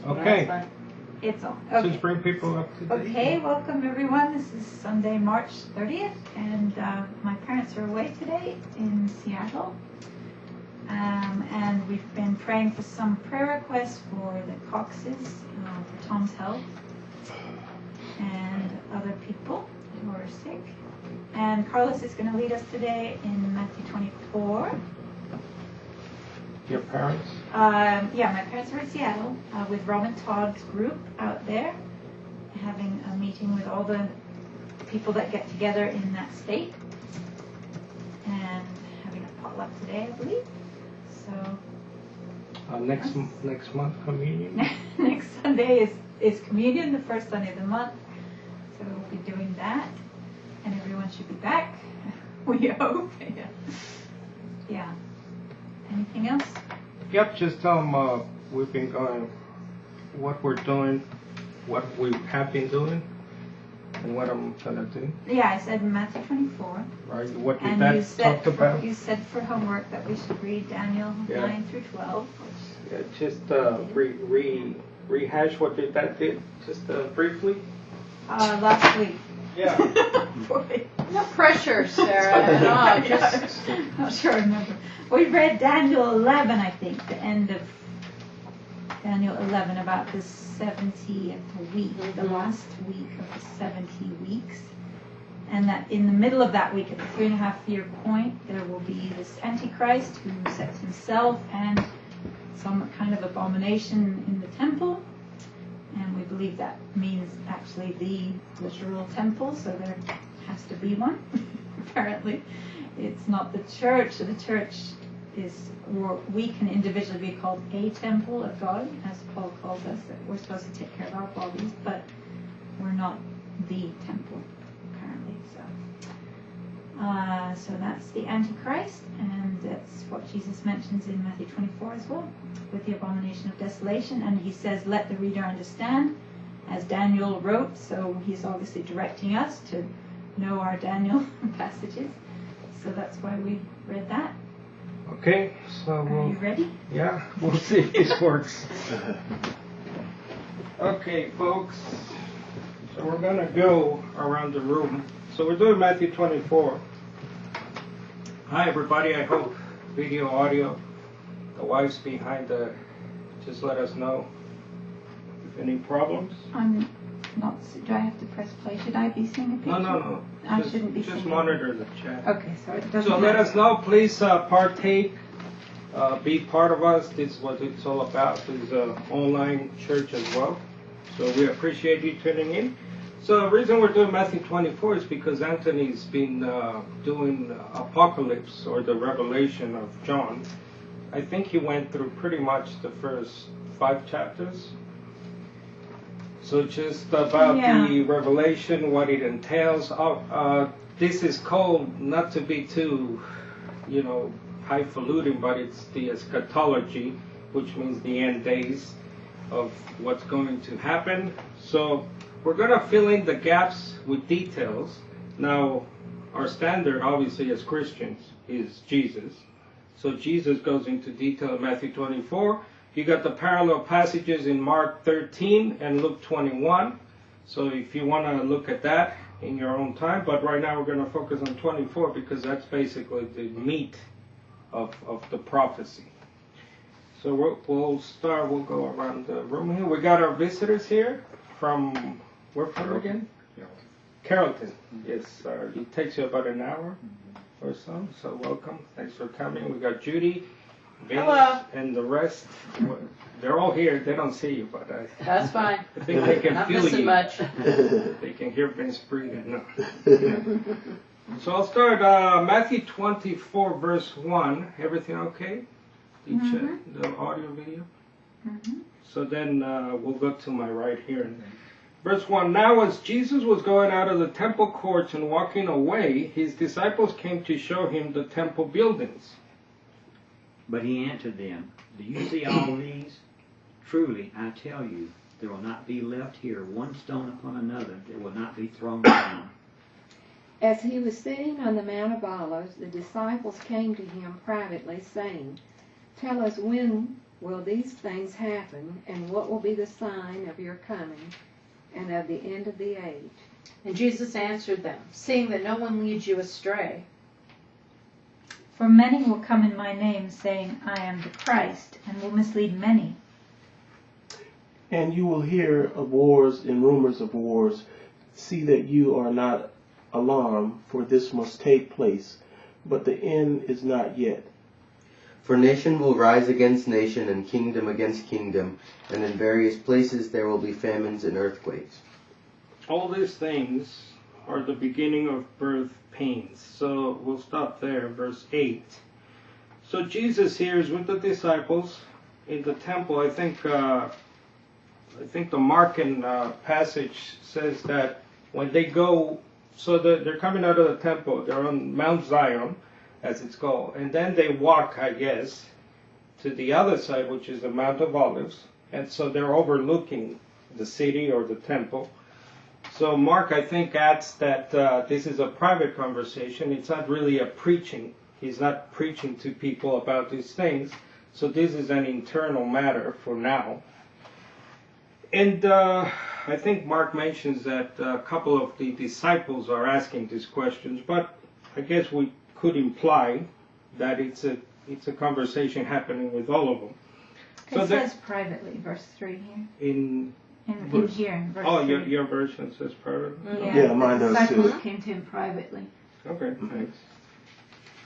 Okay. It's on. Just Okay. bring people up to date. Okay, welcome everyone. This is Sunday, March 30th, and my parents are away today in Seattle. And we've been praying for some prayer requests for the Coxes, for Tom's health, and other people who are sick. And Carlos is going to lead us today in Matthew 24. Your parents? Yeah, my parents are in Seattle with Robin Todd's group out there, having a meeting with all the people that get together in that state, and having a potluck today, I believe. So Next month, communion? next Sunday is communion, the first Sunday of the month. So we'll be doing that, and everyone should be back. We hope. Yeah. Anything else? Yep, just tell them we've been going, what we're doing, what we have been doing, and what I'm going to do. Yeah, I said Matthew 24. Right? What did And that you said, talk about? you said for homework that we should read Daniel Yeah. 9 through 12. Yeah, just rehash what did that did, just briefly. Last week. Yeah. Boy. No pressure, Sarah. No, just Not sure I remember. We read Daniel 11, I think, the end of Daniel 11, about the 70th week, the last week of the 70 weeks. And that in the middle of that week, at the 3.5-year point, there will be this Antichrist who sets himself and some kind of abomination in the temple. And we believe that means actually the literal temple, so there has to be one, apparently. It's not the church. The church is, or we can individually be called a temple of God, as Paul calls us, that we're supposed to take care of our bodies, but we're not the temple, apparently. So that's the Antichrist, and that's what Jesus mentions in Matthew 24 as well, with the abomination of desolation. And he says, let the reader understand, as Daniel wrote, so he's obviously directing us to know our Daniel passages. So that's why we read that. Okay, so Are you ready? Yeah, we'll see if this works. Okay, folks, so we're going to go around the room. So we're doing Matthew 24. Hi, everybody. I hope video, audio, the wives behind just let us know if any problems. I'm not. Do I have to press play? Should I be seeing a picture? No. I shouldn't be just seeing monitor the chat. Okay, so it doesn't So let matter. us know. Please partake. Be part of us. This is what it's all about. This is an online church as well. So we appreciate you tuning in. So the reason we're doing Matthew 24 is because Anthony's been doing Apocalypse, or the Revelation of John. I think he went through pretty much the first 5 chapters. So just about the Revelation, what it entails. This is called, not to be too, highfalutin, but it's the eschatology, which means the end days of what's going to happen. So we're going to fill in the gaps with details. Now, our standard, obviously, as Christians, is Jesus. So Jesus goes into detail in Matthew 24. You got the parallel passages in Mark 13 and Luke 21. So if you want to look at that in your own time. But right now we're going to focus on 24 because that's basically the meat of the prophecy. So we'll start. We'll go around the room here. We got our visitors here from... Where from again? Carrollton. Yes, it takes you about an hour or so. So welcome. Thanks for coming. We got Judy, Vince, Hello. and the rest. They're all here. They don't see you, but That's fine. I think they can Not feel missing you. much. They can hear Vince breathing. No. So I'll start Matthew 24, verse 1. Everything okay? You check the audio, video? So then we'll go to my right here. Verse 1, now as Jesus was going out of the temple courts and walking away, his disciples came to show him the temple buildings. But he answered them, do you see all these? Truly, I tell you, there will not be left here one stone upon another that will not be thrown down. As he was sitting on the Mount of Olives, the disciples came to him privately, saying, Tell us when will these things happen, and what will be the sign of your coming and of the end of the age? And Jesus answered them, seeing that no one leads you astray. For many will come in my name, saying, I am the Christ, and will mislead many. And you will hear of wars and rumors of wars. See that you are not alarmed, for this must take place, but the end is not yet. For nation will rise against nation, and kingdom against kingdom, and in various places there will be famines and earthquakes. All these things are the beginning of birth pains. So we'll stop there, verse 8. So Jesus here is with the disciples in the temple. I think the Markan passage says that when they go, so they're coming out of the temple, they're on Mount Zion, as it's called, and then they walk, I guess, to the other side, which is the Mount of Olives, and so they're overlooking the city or the temple. So Mark, I think, adds that this is a private conversation. It's not really a preaching. He's not preaching to people about these things. So this is an internal matter for now. And I think Mark mentions that a couple of the disciples are asking these questions, but I guess we could imply that it's a conversation happening with all of them. It says privately, verse 3 here. In here, in verse 3. Oh, your version says privately? Yeah, mine the does disciples too. came to him privately. Okay, thanks.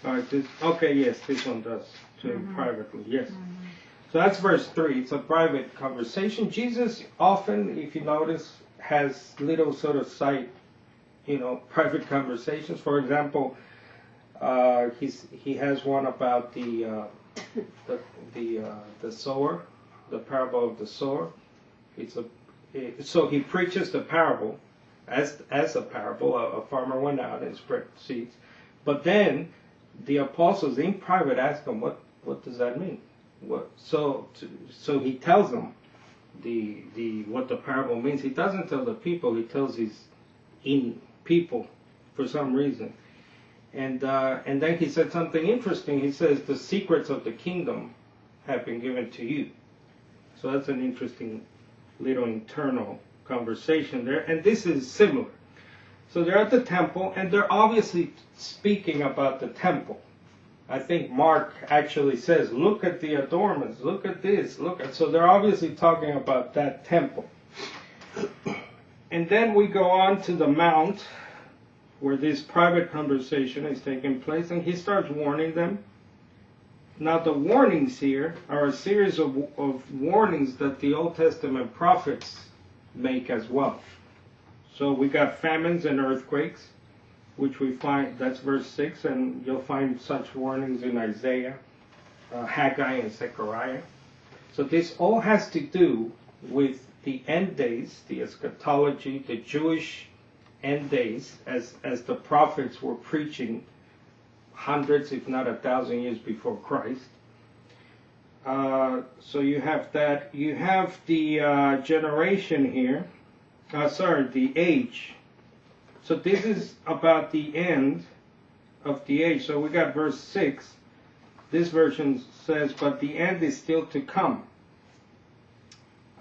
All right, yes, this one does, to him privately, yes. So that's verse 3. It's a private conversation. Jesus often, if you notice, has little sort of side, private conversations. For example, he has one about the sower, the parable of the sower. So he preaches the parable as a parable. A farmer went out and spread seeds, but then the apostles in private ask him, what does that mean? So he tells them what the parable means. He doesn't tell the people. He tells his in people for some reason. And then he said something interesting. He says the secrets of the kingdom have been given to you. So that's an interesting little internal conversation there. And this is similar. So they're at the temple, and they're obviously speaking about the temple. I think Mark actually says, look at the adornments, look at this, so they're obviously talking about that temple. And then we go on to the mount where this private conversation is taking place, and he starts warning them. Now the warnings here are a series of warnings that the Old Testament prophets make as well. So we got famines and earthquakes, which we find, that's verse 6, and you'll find such warnings in Isaiah, Haggai, and Zechariah. So this all has to do with the end days, the eschatology, the Jewish end days, as the prophets were preaching hundreds, if not 1,000 years before Christ. So you have that. You have the generation here. The age. So this is about the end of the age. So we got verse 6. This version says, but the end is still to come.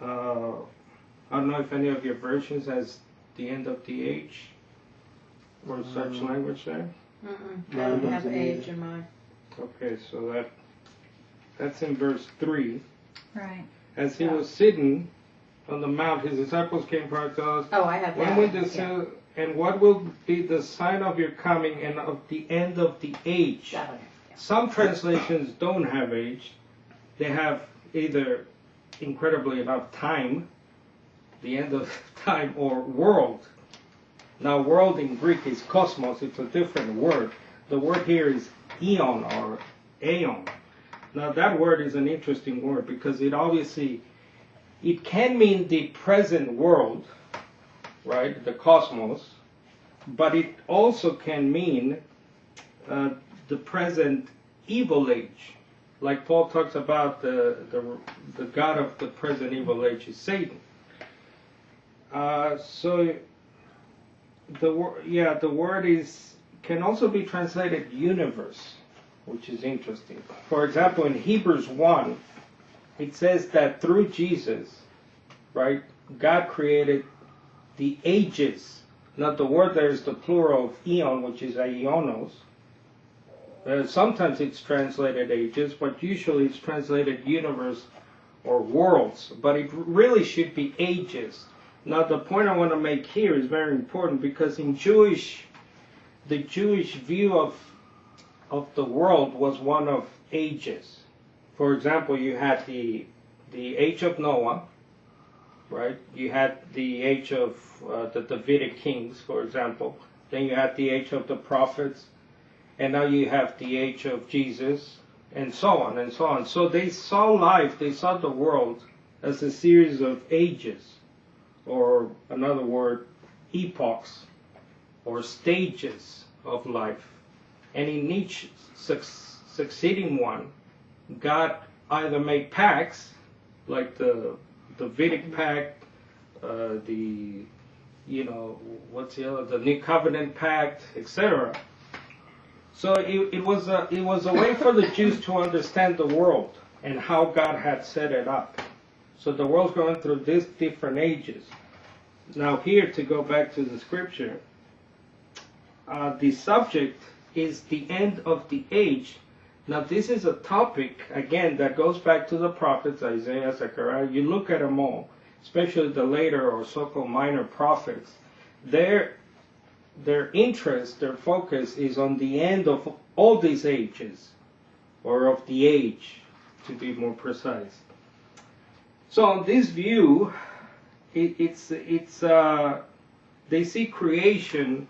I don't know if any of your versions has the end of the age or such language there. I don't have age in mine. Okay, so that's in verse 3. Right. As he was sitting on the mount, his disciples came forward to us. Oh, I have that. When we descend, and what will be the sign of your coming and of the end of the age? That one. Some translations don't have age. They have either incredibly enough time, the end of time, or world. Now, world in Greek is cosmos. It's a different word. The word here is eon or aeon. Now, that word is an interesting word because it can mean the present world, right, the cosmos, but it also can mean the present evil age. Like Paul talks about the God of the present evil age is Satan. So the word can also be translated universe, which is interesting. For example, in Hebrews 1, it says that through Jesus, right, God created the ages. Now the word there is the plural of eon, which is aeonos. Sometimes it's translated ages, but usually it's translated universe or worlds. But it really should be ages. Now the point I want to make here is very important, because in the Jewish view of the world was one of ages. For example, you had the age of Noah, right? You had the age of the Davidic kings, for example. Then you had the age of the prophets, and now you have the age of Jesus, and so on and so on. So they saw life, they saw the world as a series of ages, or another word, epochs, or stages of life. And in each succeeding one, God either made pacts, like the Davidic pact, the New Covenant pact, etc. So it was a way for the Jews to understand the world and how God had set it up. So the world's going through these different ages. Now here, to go back to the scripture, the subject is the end of the age. Now this is a topic, again, that goes back to the prophets, Isaiah, Zechariah. You look at them all, especially the later or so-called minor prophets. Their interest, their focus is on the end of all these ages, or of the age, to be more precise. So on this view, they see creation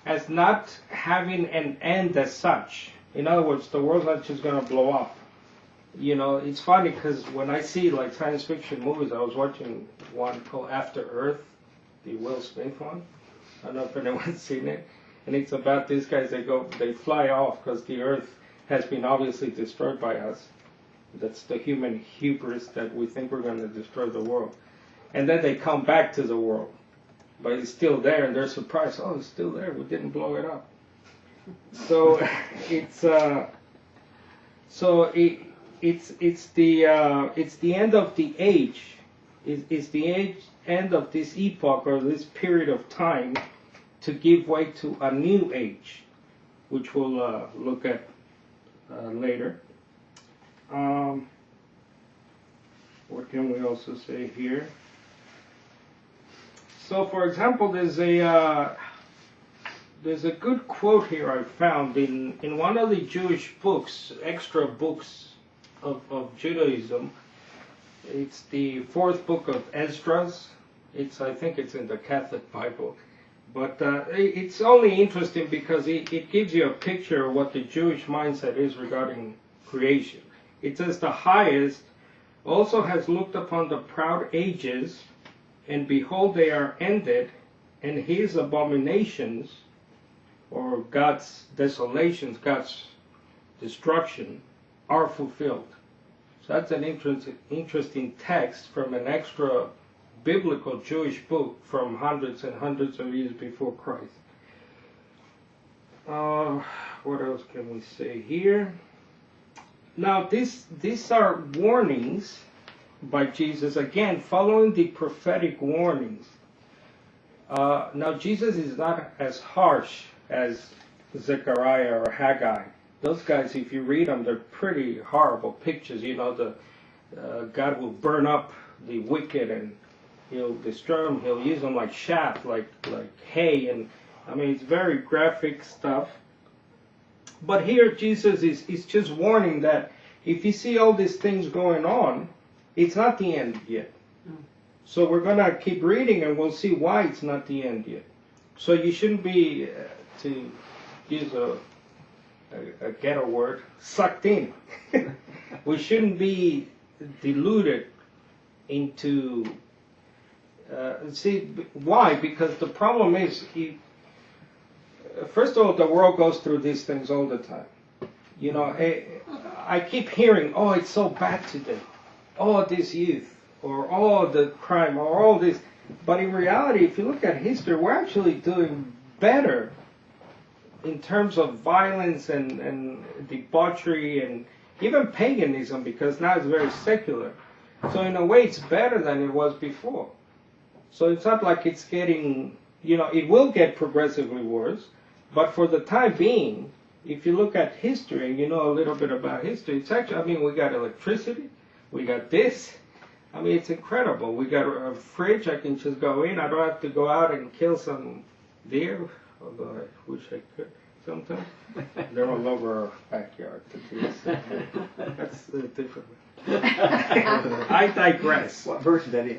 as not having an end as such. In other words, the world's not just going to blow up. It's funny because when I see like science fiction movies, I was watching one called After Earth, the Will Smith one. I don't know if anyone's seen it. And it's about these guys, they fly off because the Earth has been obviously destroyed by us. That's the human hubris that we think we're going to destroy the world. And then they come back to the world. But it's still there, and they're surprised. Oh, it's still there. We didn't blow it up. So it's the end of the age. It's the end of this epoch, or this period of time, to give way to a new age, which we'll look at later. What can we also say here? So, for example, there's a good quote here I found in one of the Jewish books, extra books of Judaism. It's the 4th book of Esdras. I think it's in the Catholic Bible. But it's only interesting because it gives you a picture of what the Jewish mindset is regarding creation. It says, the highest also has looked upon the proud ages, and behold, they are ended, and his abominations, or God's desolations, God's destruction, are fulfilled. So that's an interesting text from an extra biblical Jewish book from hundreds and hundreds of years before Christ. What else can we say here? Now, these are warnings by Jesus, again, following the prophetic warnings. Now, Jesus is not as harsh as Zechariah or Haggai. Those guys, if you read them, they're pretty horrible pictures. God will burn up the wicked, and he'll destroy them. He'll use them like chaff, like hay, and I mean, it's very graphic stuff. But here Jesus is just warning that if you see all these things going on, it's not the end yet. So we're going to keep reading, and we'll see why it's not the end yet. So you shouldn't be, to use a ghetto word, sucked in. We shouldn't be deluded into... why? Because the problem is... First of all, the world goes through these things all the time. I keep hearing, oh, it's so bad today. Oh, this youth. Or, oh, the crime. Or all this. But in reality, if you look at history, we're actually doing better in terms of violence and debauchery and even paganism, because now it's very secular. So in a way, it's better than it was before. So it's not like it's getting, it will get progressively worse, but for the time being, if you look at history and you know a little bit about history, it's actually, we got electricity, we got this. It's incredible. We got a fridge, I can just go in, I don't have to go out and kill some deer, although I wish I could sometimes. They're all over our backyard. That's different. I digress. What verse is that in?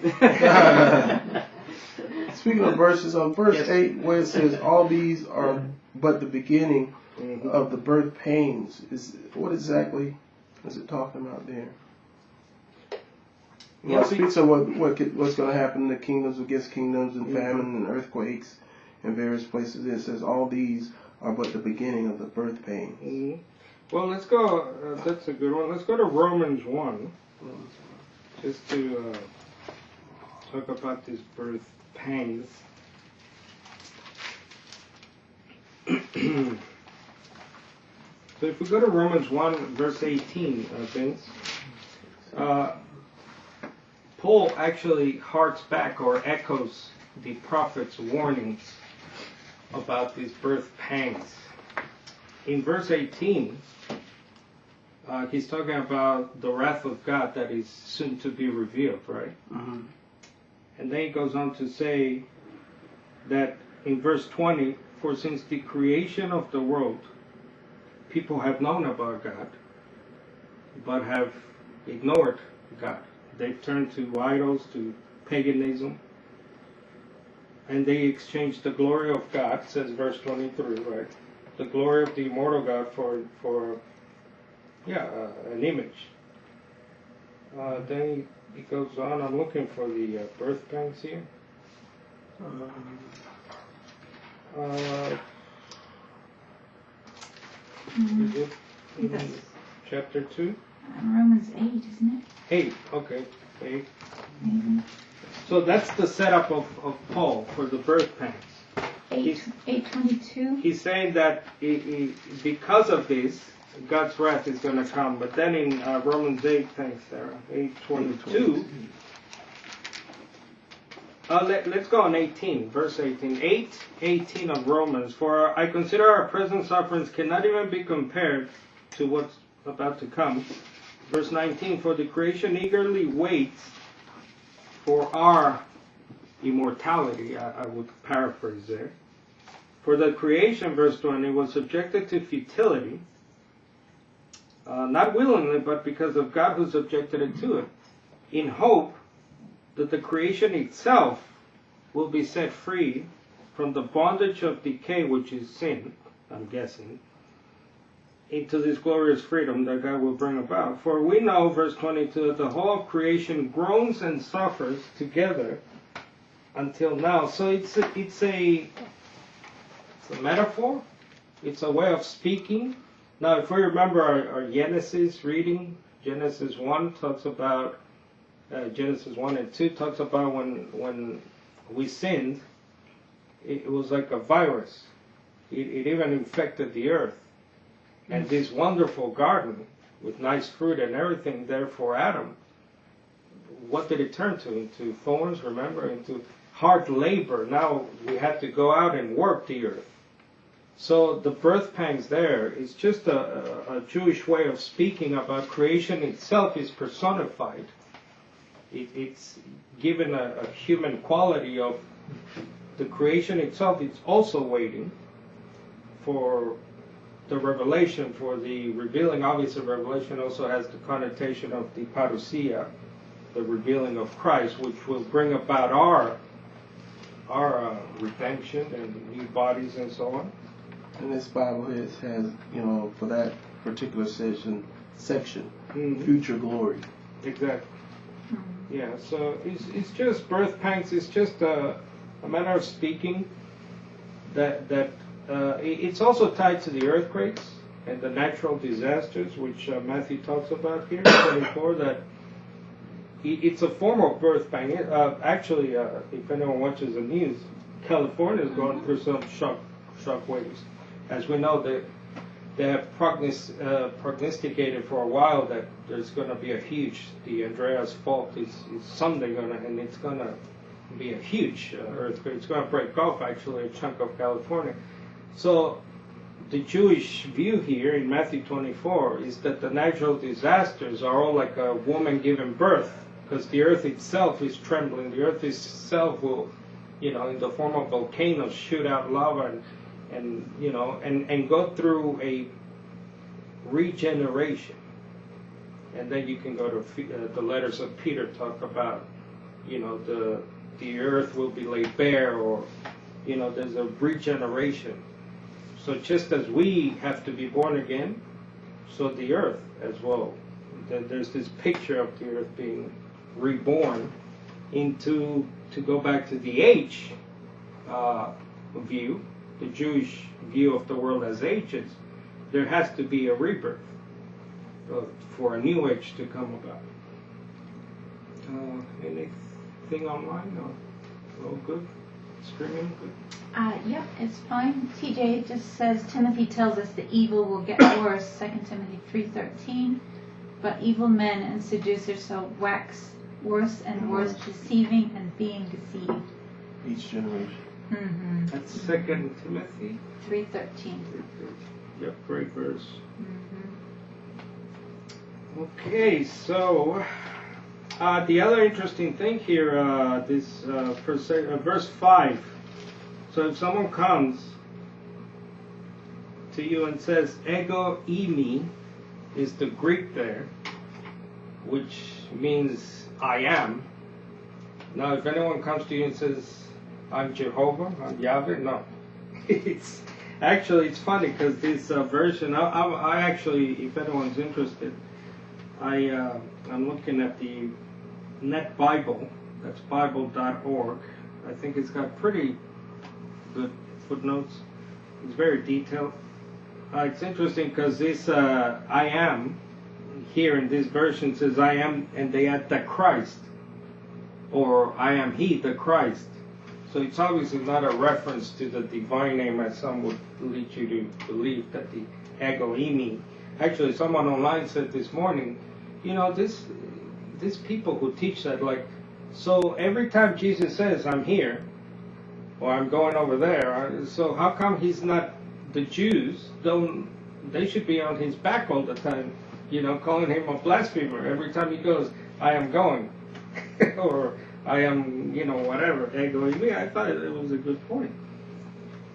Speaking of verses, on verse 8, where it says, all these are but the beginning of the birth pains, what exactly is it talking about there? Yeah, It speaks of what's going to happen to kingdoms against kingdoms and famine and earthquakes in various places. It says all these are but the beginning of the birth pains. Mm-hmm. Well, let's go, that's a good one. Let's go to Romans 1, just to talk about this birth pains. So if we go to Romans 1, verse 18, Vince, Paul actually harks back or echoes the prophet's warnings about these birth pangs. In verse 18, he's talking about the wrath of God that is soon to be revealed, right? Mm-hmm. And then he goes on to say that in verse 20, for since the creation of the world, people have known about God, but have ignored God. They've turned to idols, to paganism, and they exchanged the glory of God, says verse 23, right? The glory of the immortal God for an image. Then he goes on. I'm looking for the birth pangs here. Is it in Yes. chapter 2? Romans 8, isn't it? 8, okay. 8. Maybe. So that's the setup of Paul for the birth pangs. 8:22. He's saying that because of this, God's wrath is going to come. But then in Romans 8, thanks Sarah, 8:22, let's go on 18, verse 18. 8:18 of Romans, for I consider our present sufferings cannot even be compared to what's about to come. Verse 19, for the creation eagerly waits for our immortality, I would paraphrase there. For the creation, verse 20, was subjected to futility, not willingly, but because of God who subjected it to it, in hope that the creation itself will be set free from the bondage of decay, which is sin, I'm guessing, into this glorious freedom that God will bring about. For we know, verse 22, that the whole of creation groans and suffers together until now. So it's a metaphor. It's a way of speaking. Now, if we remember our Genesis reading, Genesis 1 talks about, Genesis 1 and 2 talks about when we sinned, it was like a virus. It even infected the earth. And this wonderful garden with nice fruit and everything there for Adam, what did it turn to? Into thorns, remember? Into hard labor. Now we have to go out and work the earth. So the birth pangs there is just a Jewish way of speaking about creation itself is personified. It's given a human quality of the creation itself. It's also waiting for the revelation, for the revealing. Obviously, revelation also has the connotation of the parousia, the revealing of Christ, which will bring about our redemption and new bodies and so on. And this Bible has for that particular section, Mm-hmm. future glory. Exactly. Yeah, so it's just birth pangs. It's just a matter of speaking that it's also tied to the earthquakes and the natural disasters, which Matthew talks about here, 24, that it's a form of birth pang. Actually, if anyone watches the news, California is going through some shock waves. As we know, the they have prognosticated for a while that there's going to be the Andreas fault is someday and it's going to be a huge earthquake. It's going to break off actually a chunk of California. So the Jewish view here in Matthew 24 is that the natural disasters are all like a woman giving birth, because the earth itself is trembling. The earth itself will, in the form of volcanoes, shoot out lava and go through a regeneration. And then you can go to the letters of Peter, talk about, the earth will be laid bare, or, there's a regeneration. So just as we have to be born again, so the earth as well. There's this picture of the earth being reborn to go back to the age view, the Jewish view of the world as ages. There has to be a rebirth for a new age to come about. Anything online? No? All good? Streaming good? Yep, it's fine. TJ just says Timothy tells us the evil will get worse, 2 Timothy 3:13. But evil men and seducers shall wax worse and worse, deceiving and being deceived. Each generation. Mm-hmm. That's 2 Timothy 3:13. Yep, great verse. Mm-hmm. Okay, so the other interesting thing here, verse 5. So if someone comes to you and says, ego eimi is the Greek there, which means I am. Now, if anyone comes to you and says, I'm Jehovah, I'm Yahweh, no. It's funny because this version, I actually, if anyone's interested, I'm looking at the Net Bible, that's bible.org. I think it's got pretty good footnotes. It's very detailed. It's interesting because this I am here in this version says I am, and they add the Christ, or I am He, the Christ. So it's obviously not a reference to the divine name as some would lead you to believe, that the ego eimi. Actually, someone online said this morning, these people who teach that, so every time Jesus says I'm here, or I'm going over there, so how come he's not, the Jews they should be on his back all the time, calling him a blasphemer every time he goes, I am going, or I am, whatever, ego eimi. I thought it was a good point.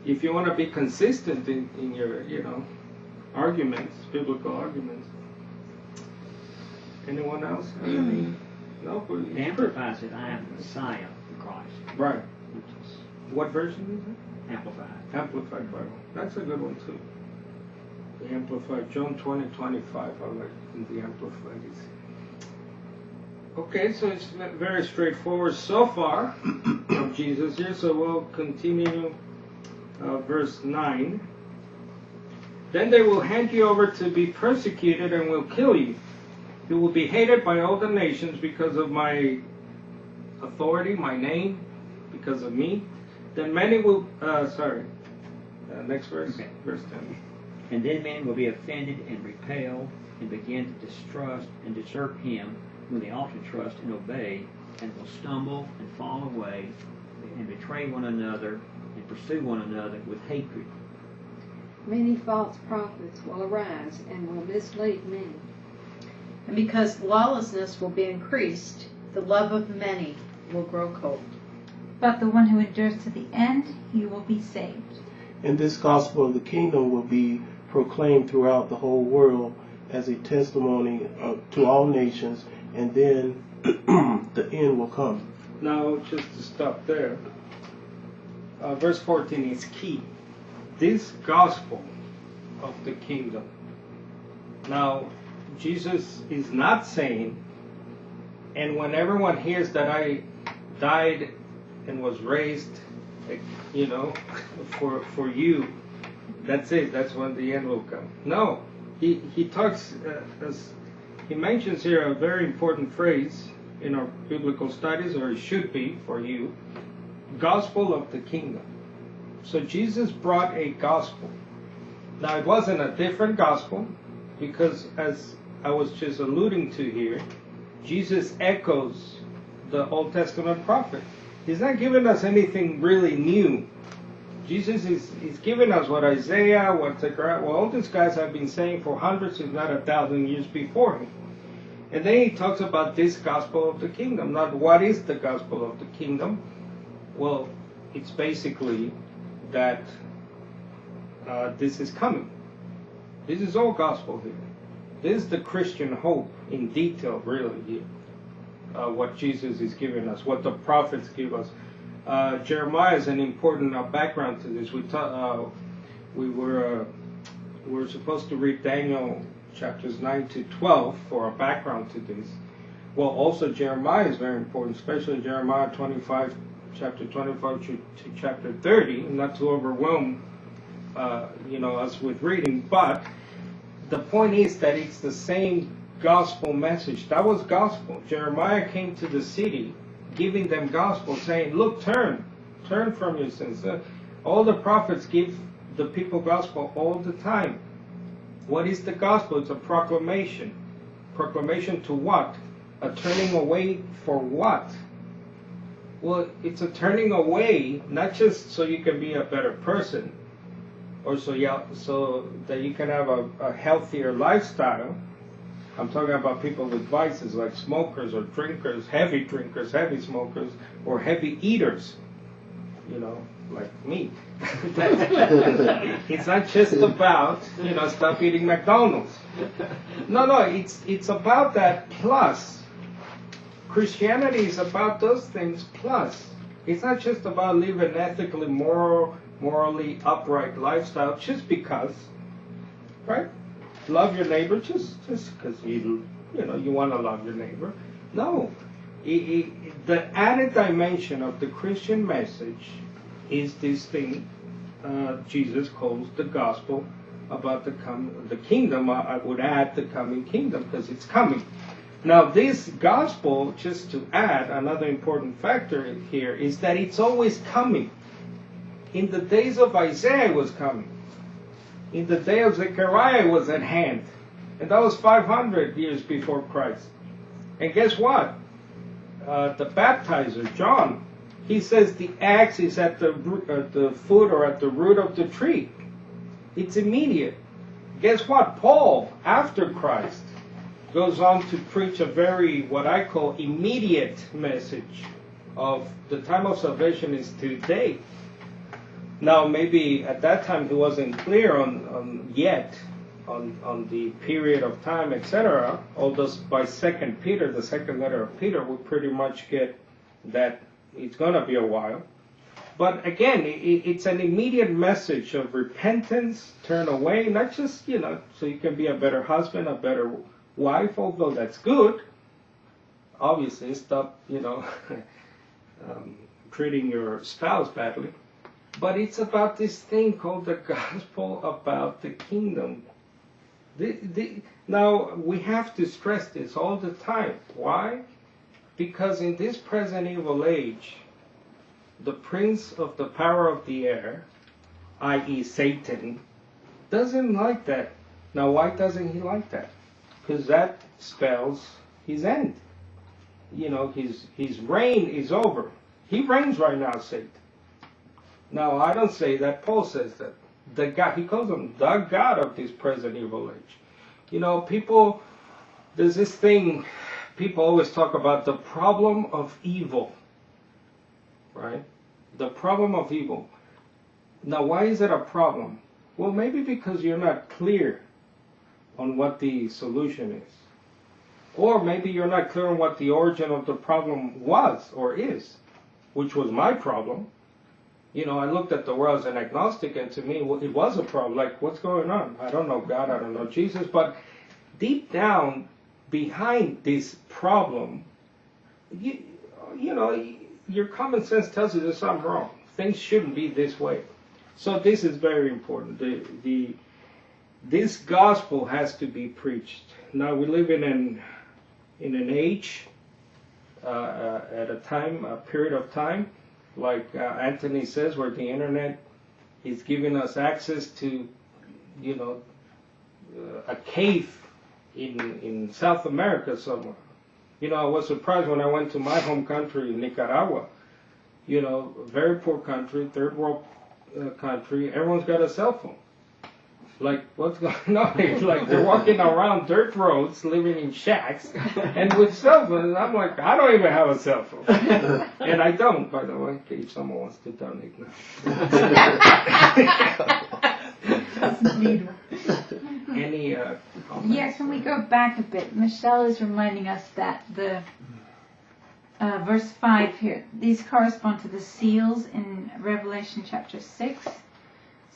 If you want to be consistent in your, arguments, biblical arguments. Anyone else? No? The Amplified said, I am the Messiah, the Christ. Right. Which is What version is Amplified. it? Amplified Bible. That's a good one too. The Amplified, John 20:25. I like in the Amplified. Okay, so it's very straightforward so far of Jesus here. So we'll continue verse 9. Then they will hand you over to be persecuted and will kill you. You will be hated by all the nations because of my authority, my name, because of me. Then many will, next verse, Okay. verse 10. And then men will be offended and repelled and begin to distrust and desert him whom they ought to trust and obey, and will stumble and fall away and betray one another and pursue one another with hatred. Many false prophets will arise and will mislead many. And because lawlessness will be increased, the love of many will grow cold. But the one who endures to the end, he will be saved. And this gospel of the kingdom will be proclaimed throughout the whole world as a testimony to all nations, and then the end will come. Now, just to stop there, verse 14 is key. This gospel of the kingdom. Now, Jesus is not saying, and when everyone hears that I died and was raised, for you, that's it. That's when the end will come. No, he talks. He mentions here a very important phrase in our biblical studies, or it should be for you, gospel of the kingdom. So Jesus brought a gospel Now, it wasn't a different gospel, because as I was just alluding to here, Jesus echoes the Old Testament prophet. He's not giving us anything really new. Jesus is giving us what Isaiah, what Zechariah, well, all these guys have been saying for hundreds, if not 1,000 years before him. And then he talks about this gospel of the kingdom. Now, what is the gospel of the kingdom? Well, it's basically that this is coming. This is all gospel here. This is the Christian hope in detail, really, here. What Jesus is giving us, what the prophets give us. Jeremiah is an important background to this. We were supposed to read Daniel chapters 9 to 12 for a background to this. Well, also Jeremiah is very important, especially Jeremiah 25, chapter 25 to chapter 30, not to overwhelm us with reading, but the point is that it's the same gospel message. That was gospel. Jeremiah came to the city giving them gospel, saying, look, turn from your sins. All the prophets give the people gospel all the time. What is the gospel? It's a proclamation. Proclamation to what? A turning away for what? Well, it's a turning away, not just so you can be a better person, or so that you can have a healthier lifestyle. I'm talking about people with vices like smokers or drinkers, heavy smokers, or heavy eaters, like me. It's not just about, stop eating McDonald's. No, it's about that plus. Christianity is about those things plus. It's not just about living ethically, morally upright lifestyle just because, right? Love your neighbor just because you want to love your neighbor. No, the added dimension of the Christian message is this thing Jesus calls the gospel about the kingdom. I would add the coming kingdom because it's coming. Now, this gospel, just to add another important factor here, is that it's always coming. In the days of Isaiah, it was coming. In the day of Zechariah, it was at hand. And that was 500 years before Christ. And guess what? The baptizer, John, he says the axe is at the foot or at the root of the tree. It's immediate. Guess what? Paul, after Christ, goes on to preach a very, what I call, immediate message of the time of salvation is today. Now, maybe at that time he wasn't clear on the period of time, etc. Although by 2 Peter, the second letter of Peter, we pretty much get that it's going to be a while. But again, it's an immediate message of repentance, turn away, not just, so you can be a better husband, a better wife, although that's good. Obviously, stop, treating your spouse badly. But it's about this thing called the gospel about the kingdom. Now, we have to stress this all the time. Why? Because in this present evil age, the prince of the power of the air, i.e. Satan, doesn't like that. Now, why doesn't he like that? Because that spells his end. His reign is over. He reigns right now, Satan. Now, I don't say that. Paul says that. The God, he calls him the God of this present evil age. People, there's this thing, people always talk about the problem of evil. Right? The problem of evil. Now, why is it a problem? Well, maybe because you're not clear on what the solution is. Or maybe you're not clear on what the origin of the problem was or is, which was my problem. I looked at the world as an agnostic, and to me, it was a problem. Like, what's going on? I don't know God, I don't know Jesus, but deep down, behind this problem, your common sense tells you there's something wrong. Things shouldn't be this way. So this is very important. This gospel has to be preached. Now we live in an age, at a period of time, like Anthony says, where the internet is giving us access to you know, a cave in South America somewhere. You know, I was surprised when I went to my home country, Nicaragua. You know, a very poor country, third world country. Everyone's got a cell phone. Like, what's going on here? Like, they're walking around dirt roads, living in shacks, and with cell phones. And I'm like, I don't even have a cell phone. And I don't, by the way, if someone wants to donate now. Any comments? Yeah, can we go back a bit? Michelle is reminding us that the verse 5 here, these correspond to the seals in Revelation chapter 6.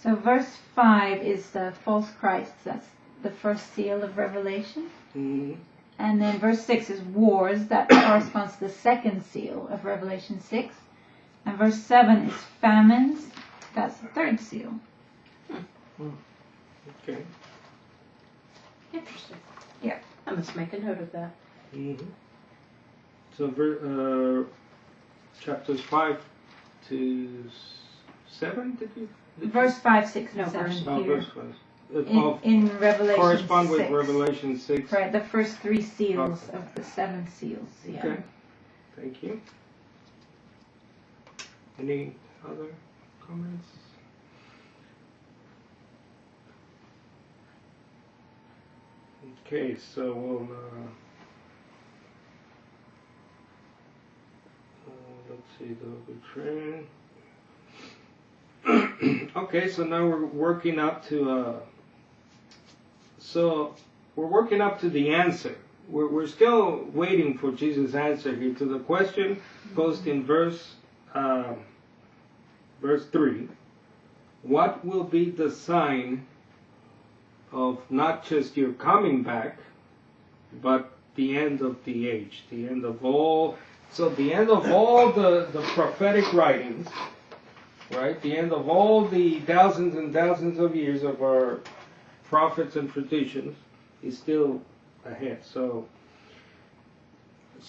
So verse 5 is the false Christ. That's the first seal of Revelation. Mm-hmm. And then verse 6 is wars. That corresponds to the second seal of Revelation 6. And verse 7 is famines. That's the third seal. Okay. Interesting. Yeah. I must make a note of that. Mm-hmm. So chapters 5 to 7, did you? Verse 5, 6, and No, 7 verse Oh, here. verse 5. In Revelation Correspond 6. with Revelation 6. Right, the first 3 seals of the 7 seals. Yeah. Okay. Thank you. Any other comments? Okay, so we'll let's see the train. Okay, so now we're working up to the answer. We're still waiting for Jesus' answer here to the question posed in verse 3. What will be the sign of not just your coming back, but the end of the age, the end of all? So the end of all the prophetic writings, right? The end of all the thousands and thousands of years of our prophets and traditions is still ahead. So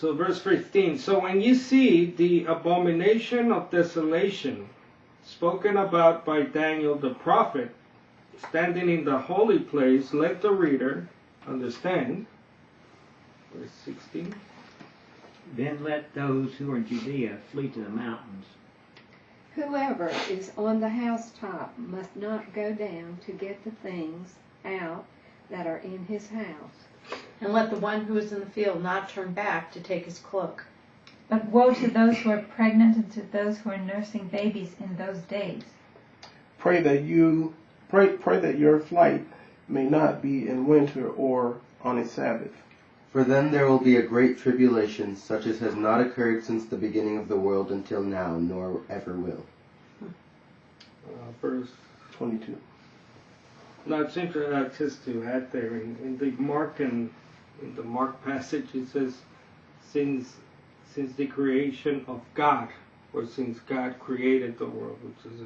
verse 15. So when you see the abomination of desolation spoken about by Daniel the prophet standing in the holy place, let the reader understand. Verse 16. Then let those who are in Judea flee to the mountains. Whoever is on the housetop must not go down to get the things out that are in his house. And let the one who is in the field not turn back to take his cloak. But woe to those who are pregnant and to those who are nursing babies in those days. Pray that your flight may not be in winter or on a Sabbath. For then there will be a great tribulation, such as has not occurred since the beginning of the world until now, nor ever will. Verse 22. Now it's interesting just to add there in the Mark passage it says since the creation of God, or since God created the world, which is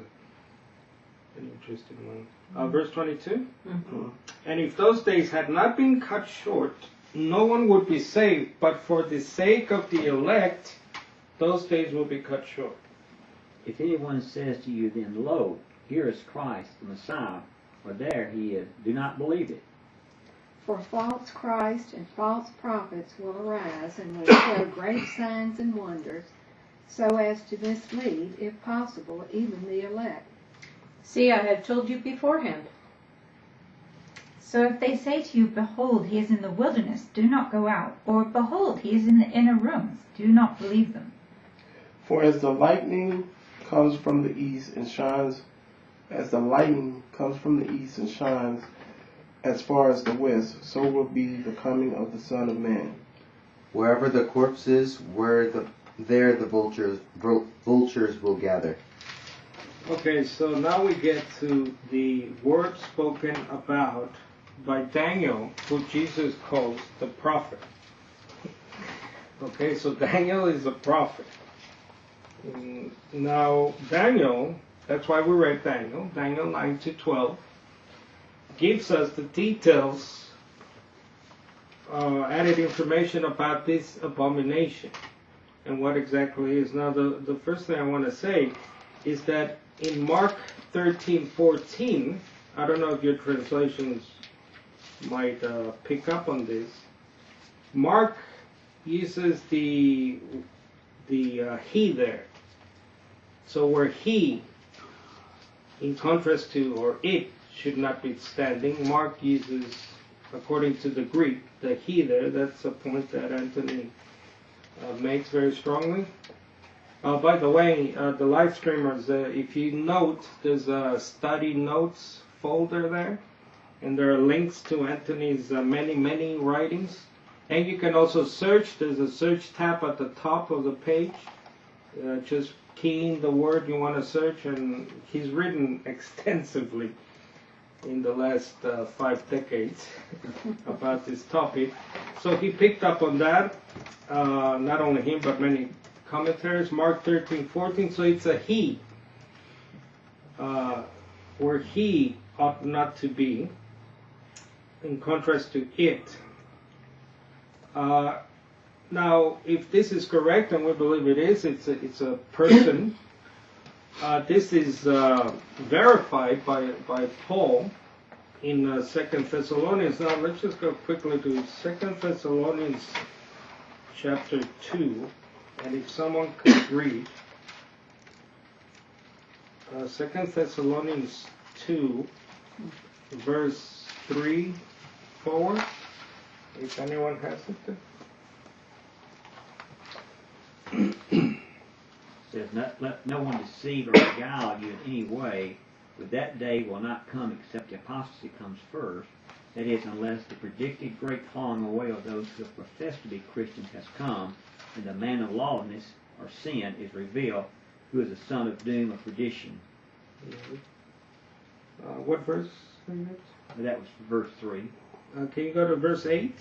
an interesting one. Verse 22. Mm-hmm. And if those days had not been cut short, no one would be saved, but for the sake of the elect, those days will be cut short. If anyone says to you, then, lo, here is Christ, the Messiah, or there he is, do not believe it. For false Christ and false prophets will arise and will show great signs and wonders, so as to mislead, if possible, even the elect. See, I have told you beforehand. So if they say to you, behold, he is in the wilderness, do not go out. Or behold, he is in the inner rooms, do not believe them. For as the lightning comes from the east and shines, as far as the west, so will be the coming of the Son of Man. Wherever the corpse is, there the vultures will gather. Okay, so now we get to the word spoken about by Daniel, who Jesus calls the prophet. Okay, so Daniel is a prophet. Now, Daniel, that's why we read Daniel 9 to 12, gives us the details, added information about this abomination and what exactly it is. Now, the first thing I want to say is that in Mark 13:14, I don't know if your translations might pick up on this. Mark uses the he there. So where he, in contrast to, or it, should not be standing, Mark uses, according to the Greek, the he there. That's a point that Anthony makes very strongly. By the way, the live streamers, if you note, there's a study notes folder there, and there are links to Anthony's many writings. And you can also search. There's a search tab at the top of the page. Just key in the word you want to search, and he's written extensively in the last 5 decades about this topic. So he picked up on that, not only him, but many commentaries. Mark 13:14, so it's a he, where he ought not to be, in contrast to it. Now, if this is correct, and we believe it is, it's a person. This is verified by Paul in 2 Thessalonians. Now, let's just go quickly to 2 Thessalonians chapter 2, and if someone could read 2 Thessalonians 2, verse 3 forward, if anyone has it. Says, let no one deceive or beguile you in any way, for that day will not come except the apostasy comes first. That is, unless the predicted great falling away of those who have professed to be Christians has come, and the man of lawlessness, or sin, is revealed, who is the son of doom or perdition. What verse? That was verse 3. Can you go to verse 8?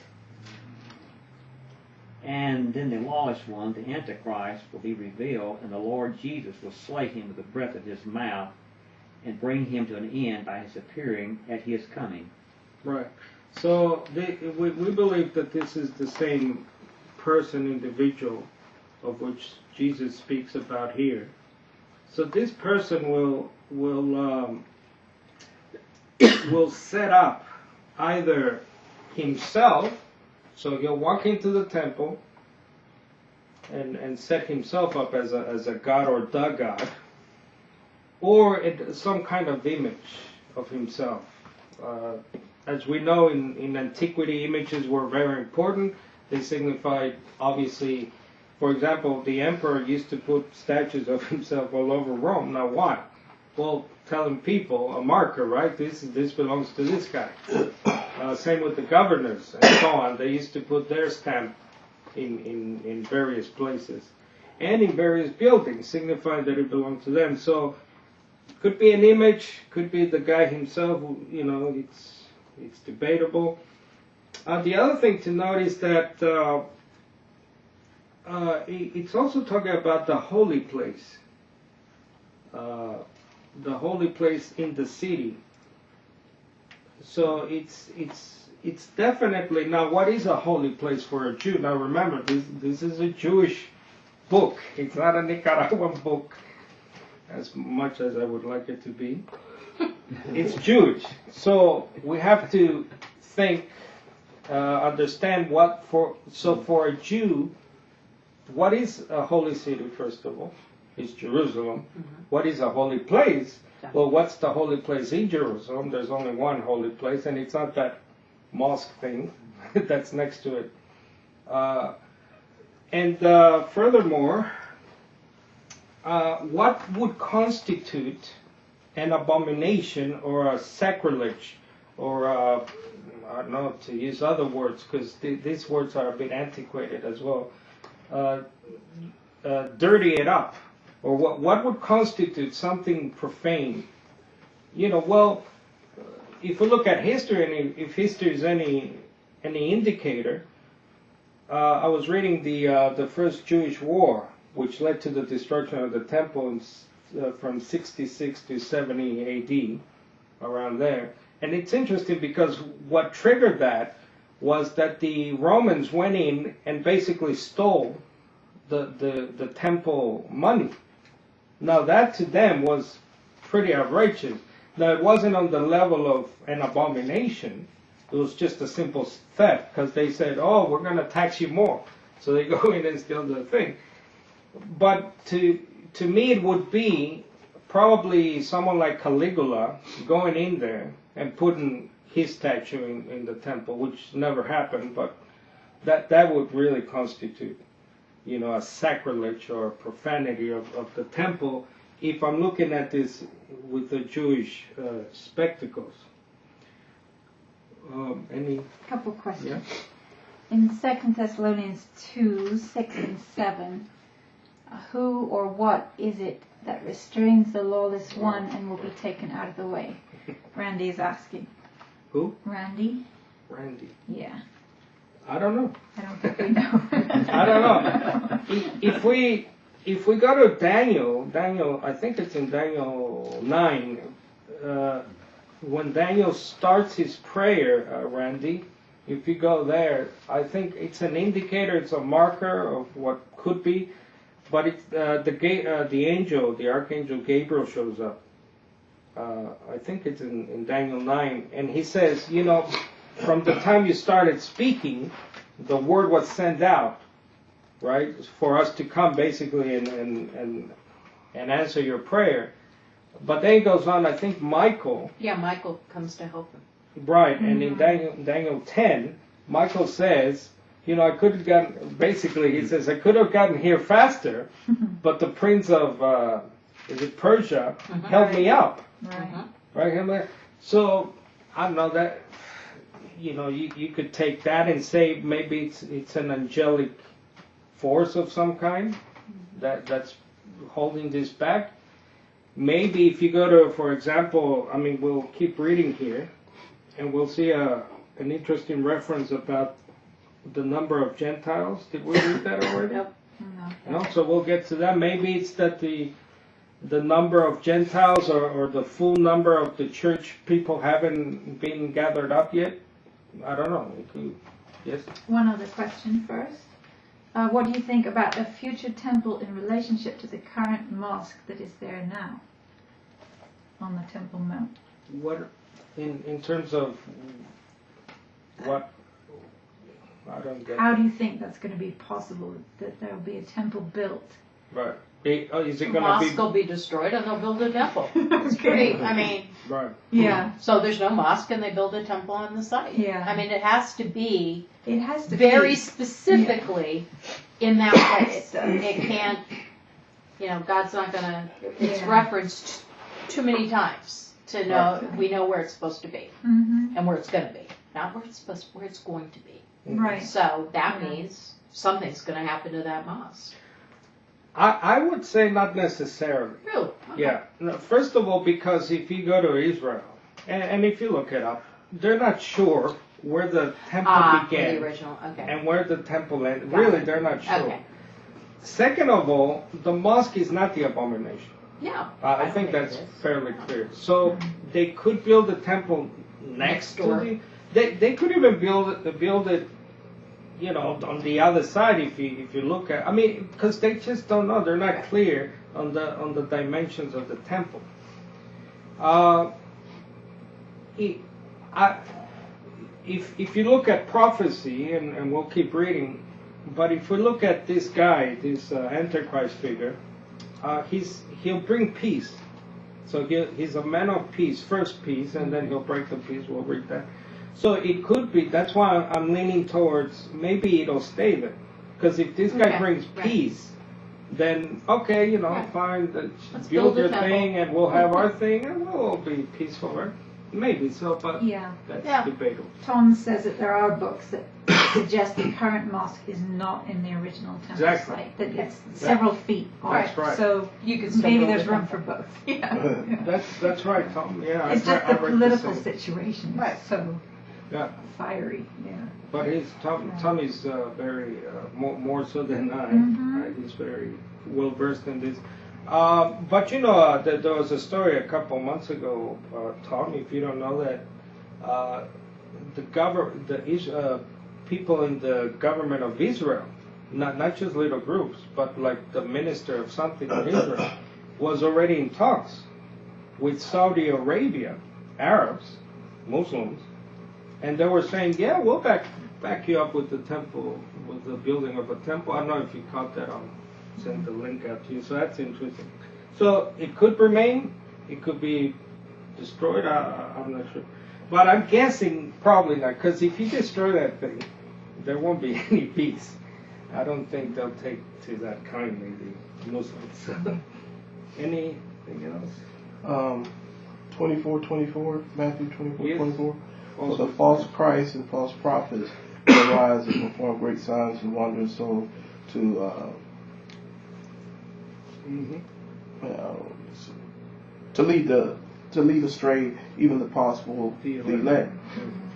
And then the lawless one, the Antichrist, will be revealed, and the Lord Jesus will slay him with the breath of his mouth, and bring him to an end by his appearing at his coming. Right. So we believe that this is the same person, individual, of which Jesus speaks about here. So this person will set up either himself. So he'll walk into the temple and set himself up as a god or the god, or some kind of image of himself. As we know, in antiquity, images were very important. They signified, obviously, for example, the emperor used to put statues of himself all over Rome. Now why? Well, telling people, a marker, right? This belongs to this guy. Same with the governors and so on. They used to put their stamp in various places and in various buildings, signifying that it belonged to them. So it could be an image, could be the guy himself. You know, it's debatable. The other thing to note is that it's also talking about the holy place. The holy place in the city. So it's definitely, now what is a holy place for a Jew? Now remember, this is a Jewish book. It's not a Nicaraguan book, as much as I would like it to be. It's Jewish. So we have to think, understand for a Jew, what is a holy city, first of all? It's Jerusalem. Mm-hmm. What is a holy place? Well, what's the holy place in Jerusalem? There's only one holy place, and it's not that mosque thing that's next to it. Furthermore, what would constitute an abomination or a sacrilege, or I don't know, to use other words, because these words are a bit antiquated as well. Dirty it up. Or what would constitute something profane? You know, well, if we look at history, and if history is any indicator, I was reading the First Jewish War, which led to the destruction of the temple from 66 to 70 A.D., around there. And it's interesting because what triggered that was that the Romans went in and basically stole the temple money. Now that to them was pretty outrageous. Now, it wasn't on the level of an abomination. It was just a simple theft, because they said, oh, we're going to tax you more. So they go in and steal the thing. But to me, it would be probably someone like Caligula going in there and putting his statue in the temple, which never happened, but that would really constitute, a sacrilege or profanity of the temple, if I'm looking at this with the Jewish spectacles. Any? Couple questions. Yeah. In 2 Thessalonians 2, 6 and 7, who or what is it that restrains the lawless one and will be taken out of the way? Randy is asking. Who? Randy? Randy. Yeah. I don't know. I don't think we know. I don't know. If we go to Daniel, I think it's in Daniel 9, when Daniel starts his prayer, Randy, if you go there, I think it's an indicator, it's a marker of what could be, but it's the archangel Gabriel shows up. I think it's in Daniel 9, and he says, from the time you started speaking, the word was sent out, right, for us to come basically and answer your prayer. But then it goes on, I think Michael. Yeah, Michael comes to help him. Right, and in Daniel 10, Michael says, I could have gotten, basically he says, I could have gotten here faster, but the prince of, is it Persia, held me up. Right? So, I don't know that, you could take that and say maybe it's an angelic force of some kind that's holding this back. Maybe if you go to, for example, we'll keep reading here, and we'll see an interesting reference about the number of Gentiles. Did we read that already? Nope. No? So we'll get to that. Maybe it's that the number of Gentiles or the full number of the church people haven't been gathered up yet. I don't know. Yes? One other question first. What do you think about the future temple in relationship to the current mosque that is there now on the Temple Mount? What, in terms of what? I don't get. How do you think that's going to be possible, that there will be a temple built? Right. Is it The going to mosque be? will be destroyed and they'll build a temple. It's great. Right. Yeah. So there's no mosque and they build a temple on the site. Yeah. It has to be It has to very be. specifically in that place. It can't, God's not going to, it's Yeah. referenced too many times to know, we know where it's supposed to be Mm-hmm. and where it's going to be, not where it's going to be. Right. So that Yeah. means something's going to happen to that mosque. I would say not necessarily. Really? Okay. Yeah. No, first of all, because if you go to Israel, and if you look it up, they're not sure where the temple began The original, okay. and where the temple ended. Got Really, it. they're not sure. Okay. Second of all, the mosque is not the abomination. Yeah. I don't think that's it is. fairly clear. So they could build a temple next to door. they could even build it, on the other side. If you look at, because they just don't know. They're not clear on the dimensions of the temple. If you look at prophecy, and we'll keep reading, but if we look at this guy, this Antichrist figure, he'll bring peace. So he's a man of peace, first peace, and then he'll break the peace. We'll read that. So it could be, that's why I'm leaning towards maybe it'll stay there. Because if this guy brings peace, then okay, fine, Let's build build a your temple. thing and we'll have our thing and we'll all be peaceful, right? Maybe so, but Yeah. that's debatable. Tom says that there are books that suggest the current mosque is not in the original temple Exactly. site, that it's several feet off. That's right. So You can still maybe build there's a room temple. for both. Yeah. That's right, Tom. Yeah, It's I just the read political same. situation Right. is so Yeah, fiery. Yeah. but Tommy's very more so than I. Mhm. Right? He's very well versed in this. But there was a story a couple months ago, Tom. If you don't know that, people in the government of Israel, not just little groups, but like the minister of something in Israel, was already in talks with Saudi Arabia, Arabs, Muslims, and they were saying, yeah, we'll back you up with the temple, with the building of a temple. I don't know if you caught that. I'll send the link out to you. So that's interesting. So it could remain, it could be destroyed, I'm not sure. But I'm guessing probably not, because if you destroy that thing, there won't be any peace. I don't think they'll take to that kindly, the Muslims. Anything else? 24:24, Matthew 24:24. Yes. For the false Christ and false prophets will arise and perform great signs and wonders, so to lead astray even the possible the elect.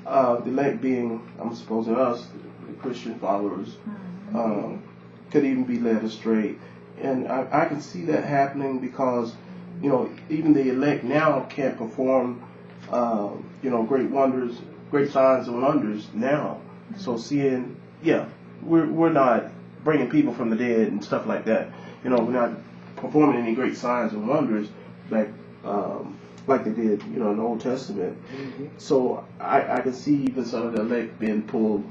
The elect being, I'm supposing us, the Christian followers, could even be led astray. And I can see that happening because, even the elect now can't perform, great wonders, great signs and wonders now. So we're not bringing people from the dead and stuff like that. We're not performing any great signs and wonders like they did, in the Old Testament. So I can see even some of the elect being pulled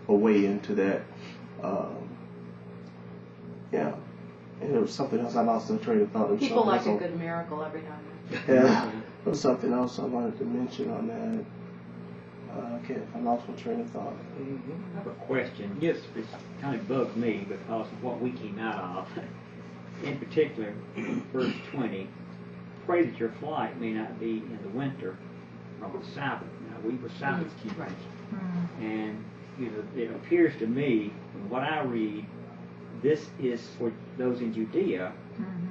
away into that. And there was something else I lost the train of thought. People like a good miracle every now and then. Yeah, there was something else I wanted to mention on that. I lost my train of thought. I have a question. Yes. This kind of bugged me because of what we came out of. In particular, verse 20, pray that your flight may not be in the winter from the Sabbath. Now, we were Sabbath keepers. And it appears to me, from what I read, this is for those in Judea,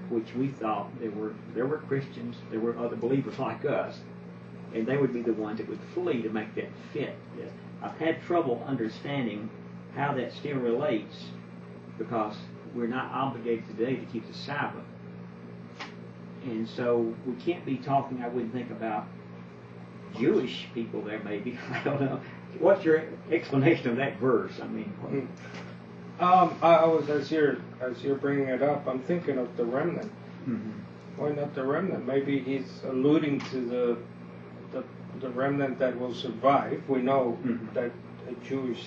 which we thought there were Christians, there were other believers like us, and they would be the ones that would flee to make that fit. I've had trouble understanding how that still relates, because we're not obligated today to keep the Sabbath. And so we can't be talking, I wouldn't think, about Jewish people there maybe. I don't know. What's your explanation of that verse? I mean, I was, as you're bringing it up, I'm thinking of the remnant. Why not the remnant? Maybe he's alluding to the remnant that will survive. We know that a Jewish,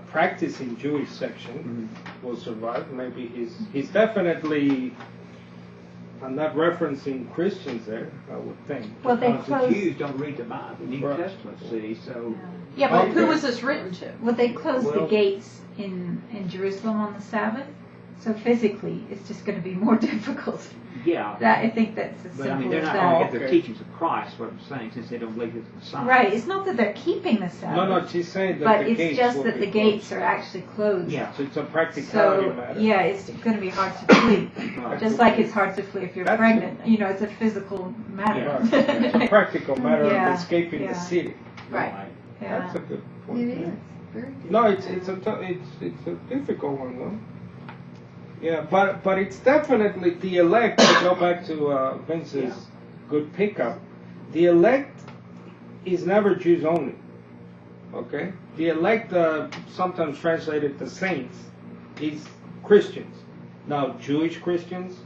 practicing Jewish section will survive. Maybe he's definitely. I'm not referencing Christians there, I would think. Well, they because the closed. Jews don't read the Bible, the New Right. Testament, see, so... Yeah, but who Okay. was this written to? Well, they closed the Well- gates in Jerusalem on the Sabbath, so physically it's just going to be more difficult. Yeah. I think that's as But I simple mean, they're as not that. going to get the Okay. teachings of Christ, what I'm saying, since they don't believe it's the Messiah. Right, it's not that they're keeping the Sabbath, No, she's saying that but the it's gates just will that be the gates closed. are actually closed. Yeah. So it's a practicality So, matter. yeah, it's going to be hard to flee. Right. Just like it's hard to flee if you're That's pregnant. It's a physical matter. Right. It's a practical matter Yeah, of escaping yeah. the city. Right. That's a Yeah. good point. It is. Very good. No, it's a difficult one though. Yeah, but it's definitely the elect. To go back to Vince's good pickup, the elect is never Jews only. Okay, the elect, sometimes translated the saints, is Christians. Now Jewish Christians,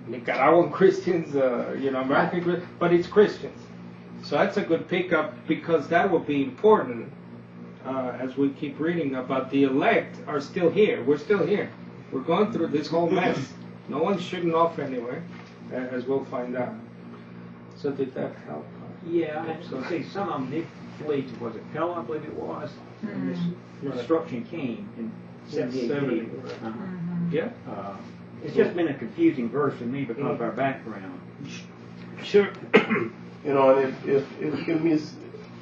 Nicaraguan Christians, American Christians, but it's Christians. So that's a good pickup, because that will be important. As we keep reading about the elect are still here. We're still here. We're going through this whole mess. No one's shooting off anywhere, as we'll find out. So did that help? Yeah, and so see, some of them did flee to, was it Pella, I believe it was, and this destruction came in 70 AD. 70, Uh-huh. Yeah. It's just been a confusing verse to me because of our background. Sure. And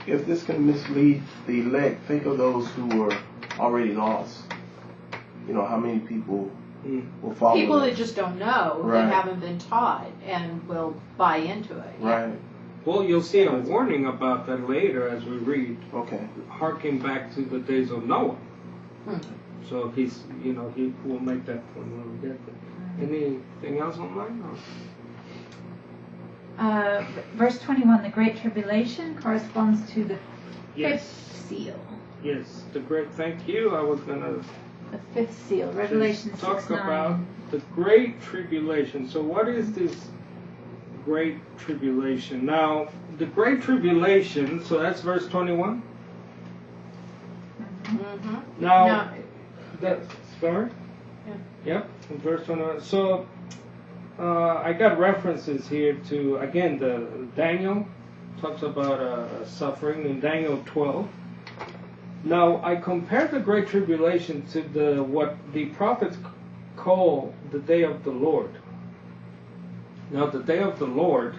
if this can mislead the elect, think of those who were already lost. How many people will follow People them? that just don't know, Right. that haven't been taught, and will buy into it. Right. Well, you'll see a warning about that later as we read. Okay. Harking back to the days of Noah. Hmm. So he will make that point when we get there. Anything else online? Verse 21, the Great Tribulation corresponds to the Yes. fifth seal. Yes. The great. Thank you. I was gonna The fifth seal, Revelation just talk 6:9. about the Great Tribulation. So what is this Great Tribulation. Now, the Great Tribulation, so that's verse 21? Mm-hmm. Now, No. that's, sorry? Yeah. Yep, in verse 21. So, I got references here to, again, the Daniel talks about suffering in Daniel 12. Now, I compare the Great Tribulation to what the prophets call the day of the Lord. Now, the day of the Lord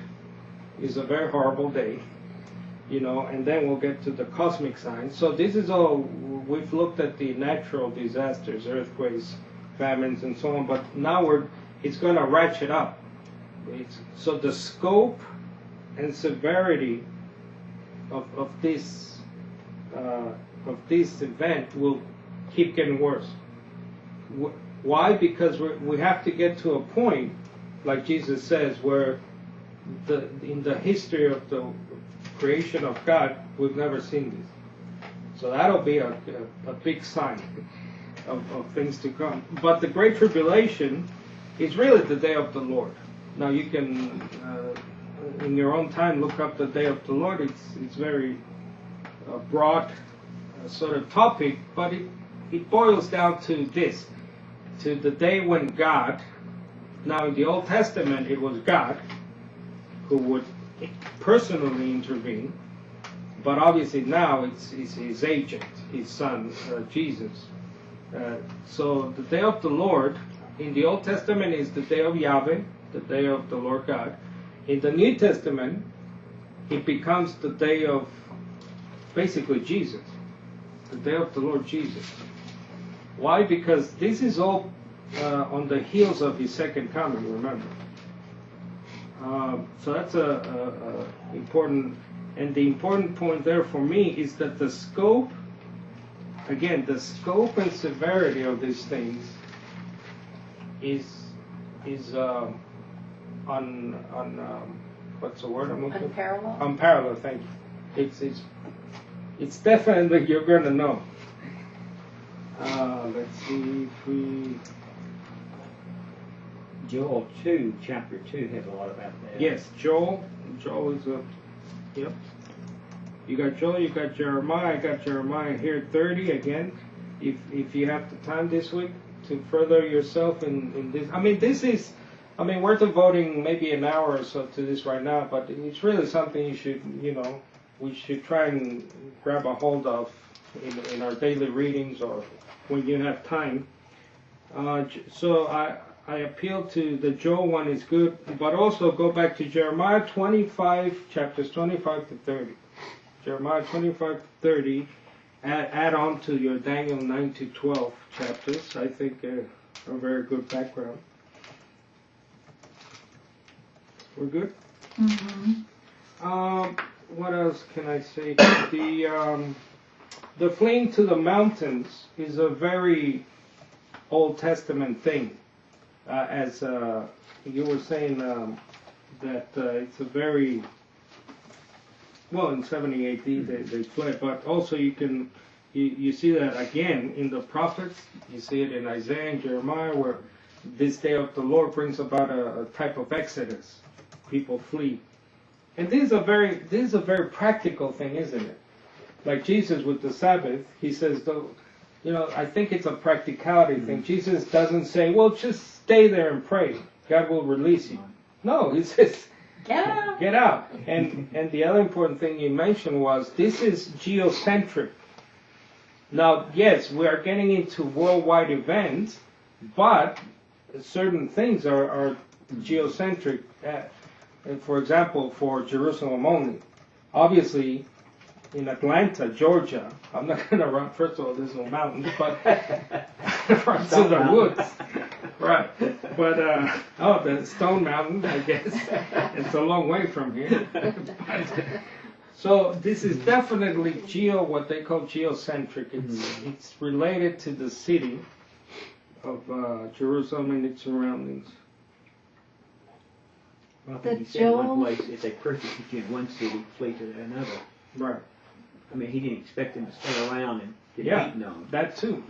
is a very horrible day, and then we'll get to the cosmic signs. So this is all, we've looked at the natural disasters, earthquakes, famines, and so on, but now it's going to ratchet up. So the scope and severity of this event will keep getting worse. Why? Because we have to get to a point, like Jesus says, where in the history of the creation of God, we've never seen this. So that'll be a big sign of things to come. But the Great Tribulation is really the day of the Lord. Now you can, in your own time, look up the day of the Lord. It's very broad sort of topic, but it boils down to this, to the day when God, now in the Old Testament it was God who would personally intervene, but obviously now it's his agent, his son, Jesus. So the day of the Lord in the Old Testament is the day of Yahweh, the day of the Lord God. In the New Testament, it becomes the day of basically Jesus, the day of the Lord Jesus. Why? Because this is all on the heels of his second coming, remember. So that's a important, and the important point there for me is that the scope, again, the scope and severity of these things is on what's the word I'm looking for? Unparalleled? Unparalleled, thank you. It's definitely, you're going to know. Let's see if we... Joel 2, chapter 2 has a lot about that. Yes, Joel is yep. You got Joel, you got Jeremiah. I got Jeremiah here 30 again. If you have the time this week to further yourself in this. We're devoting maybe an hour or so to this right now, but it's really something you should, we should try and grab a hold of in our daily readings or when you have time. So I appeal to the Joel one is good, but also go back to Jeremiah 25, chapters 25 to 30. Jeremiah 25 to 30, add on to your Daniel 9 to 12 chapters. I think a very good background. We're good? Mm-hmm. What else can I say? The fleeing to the mountains is a very Old Testament thing. As you were saying, that it's a very, well, in 70 AD they fled, but also you see that again in the prophets. You see it in Isaiah and Jeremiah, where this day of the Lord brings about a type of exodus. People flee. And this is a very practical thing, isn't it? Like Jesus with the Sabbath, he says, I think it's a practicality thing. Jesus doesn't say, well, just stay there and pray. God will release you. No, he says, Get out. get out. And the other important thing you mentioned was, this is geocentric. Now, yes, we are getting into worldwide events, but certain things are geocentric. For example, for Jerusalem only. Obviously, in Atlanta, Georgia, I'm not going to run, first of all, there's no mountains, but run to the woods. Right. But, the Stone Mountain, I guess. It's a long way from here. So this is definitely what they call geocentric. It's related to the city of Jerusalem and its surroundings. Well, I think he said in one place, if they persecute you in one city, flee to another. Right. I mean, he didn't expect them to stay around and get beaten on. That too.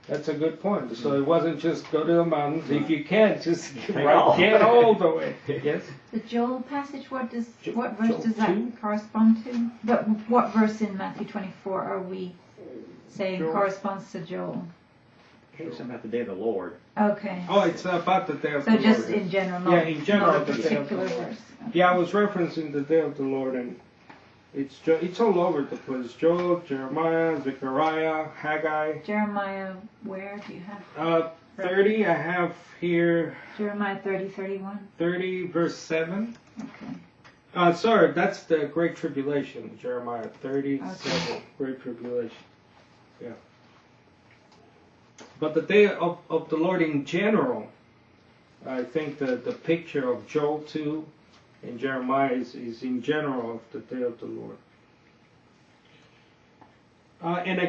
That's a good point. So it wasn't just go to the mountains. If you can't, just Take off. get all the way. Yes? The Joel passage, what verse Joel does that 2? correspond to? What verse in Matthew 24 are we saying Joel. corresponds to Joel? It's something about the day of the Lord. Okay. Oh, it's about the day of So the just Lord. in general, not, Yeah, in general, not a the day of the particular Lord. verse. Yeah, I was referencing the day of the Lord, and it's all over the place. Joel, Jeremiah, Zechariah, Haggai. Jeremiah, where do you have? 30, I have here Jeremiah 30, 31. 30, verse 7. Okay. Sorry, that's the Great Tribulation, Jeremiah 37, Okay. Great Tribulation. Yeah. But the day of the Lord in general, I think the picture of Joel 2 and Jeremiah is in general of the day of the Lord. And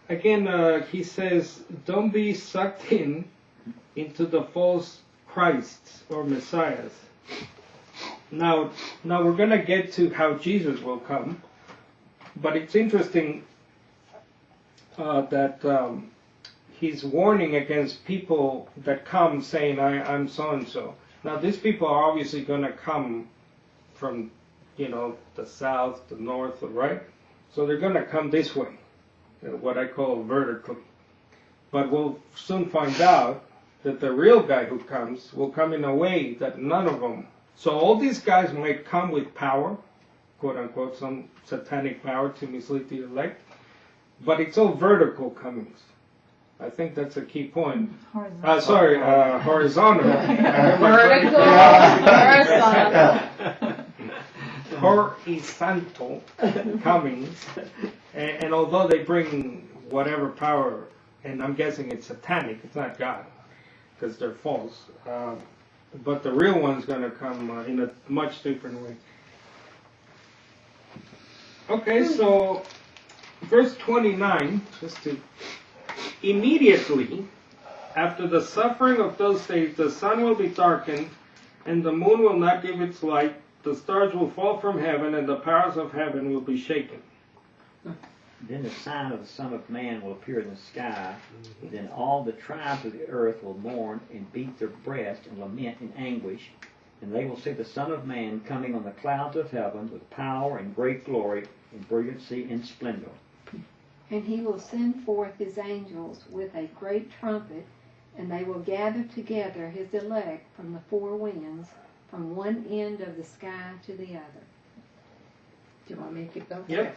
again, he says, don't be sucked into the false Christs or Messiahs. Now we're going to get to how Jesus will come, but it's interesting that he's warning against people that come saying, I'm so-and-so. Now these people are obviously going to come from, the south, the north, right? So they're going to come this way, what I call vertically. But we'll soon find out that the real guy who comes will come in a way that none of them. So all these guys might come with power, quote unquote, some satanic power to mislead the elect, but it's all vertical comings. I think that's a key point. Horizontal. Horizontal. Horizontal comings. And although they bring whatever power, and I'm guessing it's satanic, it's not God, because they're false. But the real one's going to come in a much different way. Okay, so verse 29, just to immediately after the suffering of those days, the sun will be darkened, and the moon will not give its light. The stars will fall from heaven, and the powers of heaven will be shaken. Then the sign of the Son of Man will appear in the sky. Then all the tribes of the earth will mourn and beat their breast and lament in anguish. And they will see the Son of Man coming on the clouds of heaven with power and great glory and brilliancy and splendor. And he will send forth his angels with a great trumpet, and they will gather together his elect from the four winds, from one end of the sky to the other. Do you want me to keep going? Yep.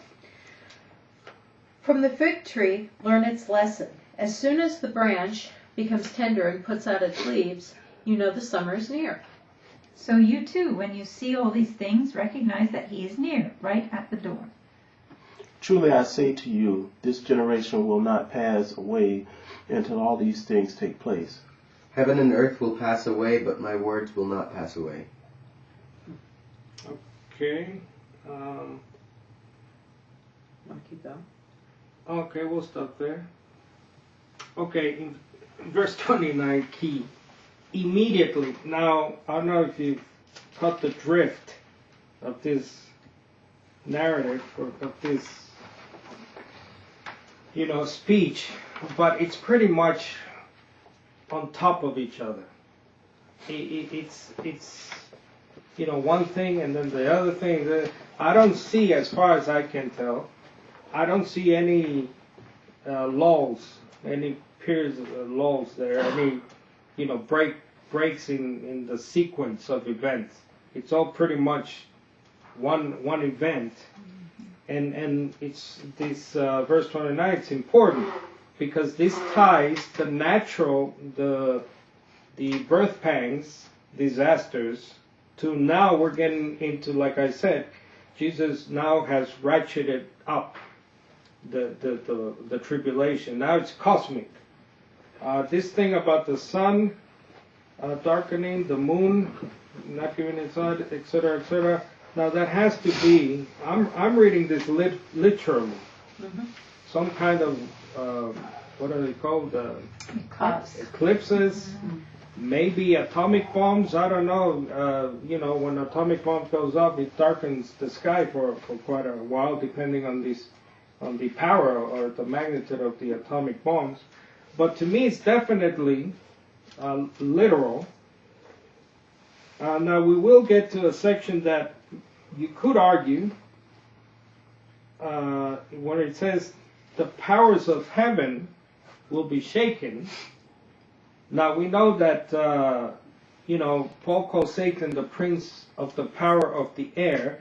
From the fig tree, learn its lesson. As soon as the branch becomes tender and puts out its leaves, you know the summer is near. So you too, when you see all these things, recognize that he is near, right at the door. Truly I say to you, this generation will not pass away until all these things take place. Heaven and earth will pass away, but my words will not pass away. Okay. Want to keep going? Okay, we'll stop there. Okay, in verse 29, key. Immediately. Now, I don't know if you've caught the drift of this narrative or of this, speech, but it's pretty much on top of each other. It's one thing and then the other thing. I don't see, as far as I can tell, I don't see any lulls, any periods of lulls there, any, breaks in the sequence of events. It's all pretty much one event. And it's this verse 29, it's important because this ties the natural, the birth pangs, disasters, to now we're getting into, like I said, Jesus now has ratcheted up the tribulation. Now it's cosmic. This thing about the sun darkening, the moon not giving its light, etc., etc. Now that has to be. I'm reading this literally. Mm-hmm. Some kind of what are they called? Eclipses. Mm-hmm. Maybe atomic bombs. I don't know. When atomic bomb goes up, it darkens the sky for quite a while, depending on these on the power or the magnitude of the atomic bombs. But to me, it's definitely literal. Now we will get to a section that you could argue when it says the powers of heaven will be shaken. Now we know that Paul calls Satan the prince of the power of the air.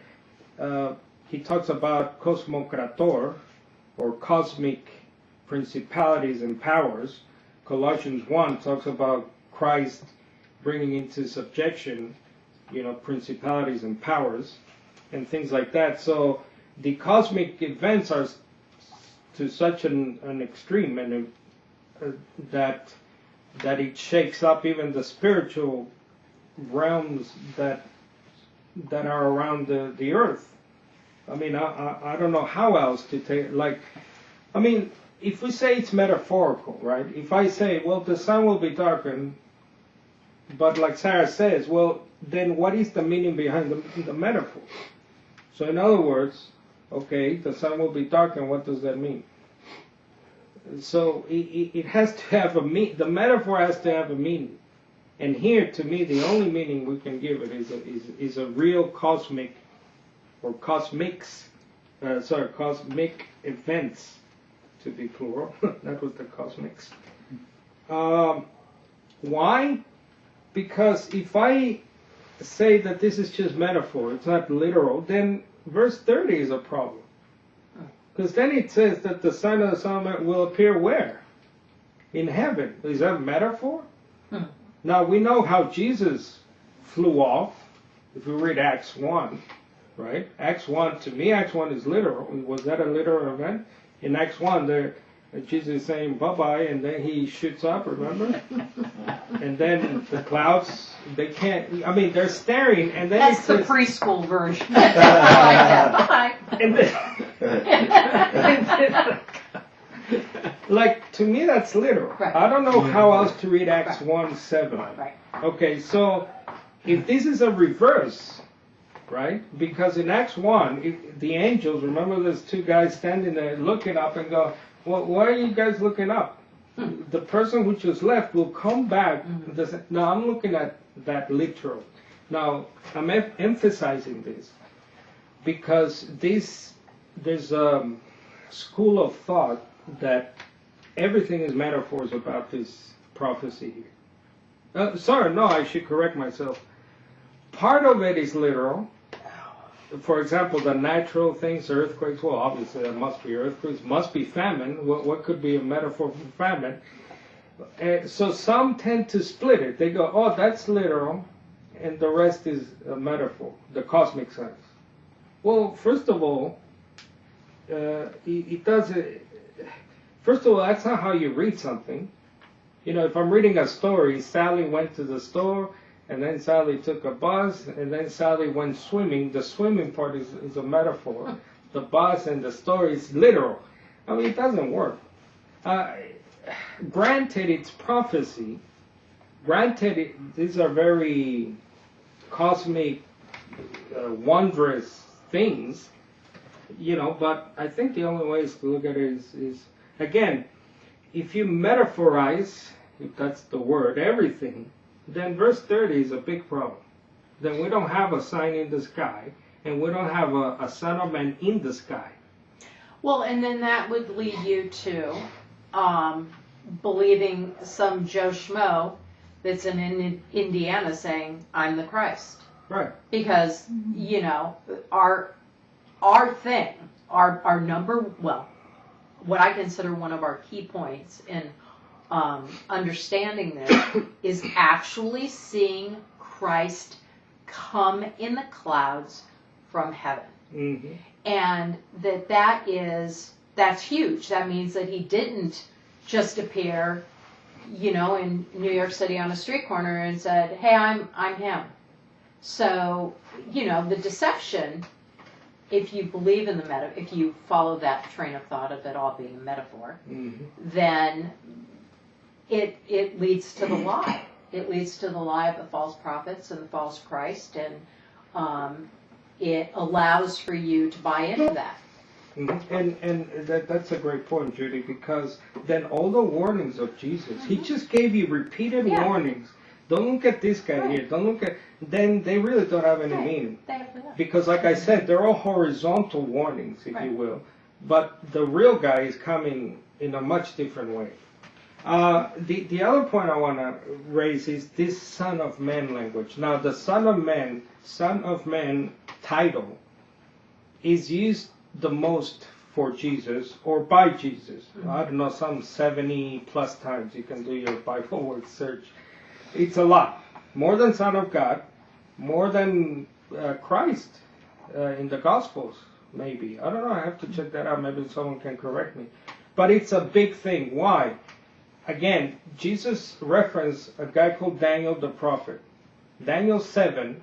He talks about cosmokrator, or cosmic principalities and powers. Colossians 1 talks about Christ bringing into subjection, principalities and powers and things like that. So the cosmic events are to such an extreme, and that it shakes up even the spiritual realms that are around the earth. I mean, I don't know how else to take, if we say it's metaphorical, right? If I say, well, the sun will be darkened, but like Sarah says, well, then what is the meaning behind the metaphor? So in other words, okay, the sun will be darkened, what does that mean? So it has to have the metaphor has to have a meaning. And here, to me, the only meaning we can give it is a real cosmic or cosmic events, to be plural. That was the cosmics. Why? Because if I say that this is just metaphor, it's not literal, then verse 30 is a problem. Because then it says that the Son of the Son will appear where? In heaven. Is that a metaphor? Now we know how Jesus flew off, if we read Acts 1, right? Acts 1, to me, Acts 1 is literal. Was that a literal event? In Acts 1, Jesus is saying bye-bye, and then he shoots up, remember? And then the clouds, they can't, they're staring, and then That's the preschool version. Bye. And then, to me, that's literal. Right. I don't know how else to read Acts 1:7. Right. Okay, so if this is a reverse, right? Because in Acts 1, the angels, remember there's two guys standing there looking up and go, well, why are you guys looking up? The person who just left will come back. No, I'm looking at that literal. Now, I'm emphasizing this because there's a school of thought that everything is metaphors about this prophecy here. I should correct myself. Part of it is literal. For example, the natural things, earthquakes, well, obviously there must be earthquakes, must be famine. What could be a metaphor for famine? So some tend to split it. They go, oh, that's literal, and the rest is a metaphor, the cosmic sense. Well, first of all, first of all, that's not how you read something. If I'm reading a story, Sally went to the store, and then Sally took a bus, and then Sally went swimming. The swimming part is a metaphor. The bus and the story is literal. It doesn't work. Granted, it's prophecy. Granted, these are very cosmic, wondrous things, but I think the only way is to look at it is again, if you metaphorize, if that's the word, everything, then verse 30 is a big problem. Then we don't have a sign in the sky, and we don't have a son of man in the sky. Well, and then that would lead you to believing some Joe Schmo that's in Indiana saying, I'm the Christ. Right. Because, our thing, our number, what I consider one of our key points in understanding this is actually seeing Christ come in the clouds from heaven. Mm-hmm. And that's huge. That means that he didn't just appear, in New York City on a street corner and said, hey, I'm him. So, the deception, if you believe in if you follow that train of thought of it all being a metaphor, then it leads to the lie. It leads to the lie of the false prophets and the false Christ, and it allows for you to buy into that. And that's a great point, Judy, because then all the warnings of Jesus, he just gave you repeated warnings. Don't look at this guy here. Don't look at. Then they really don't have any meaning. Because, like I said, they're all horizontal warnings, if you will. But the real guy is coming in a much different way. The other point I want to raise is this Son of Man language. Now, the Son of Man title is used the most for Jesus or by Jesus. I don't know, some 70 plus times. You can do your Bible word search. It's a lot. More than Son of God, more than Christ in the Gospels, maybe. I don't know, I have to check that out. Maybe someone can correct me. But it's a big thing. Why? Again, Jesus referenced a guy called Daniel the prophet. Daniel 7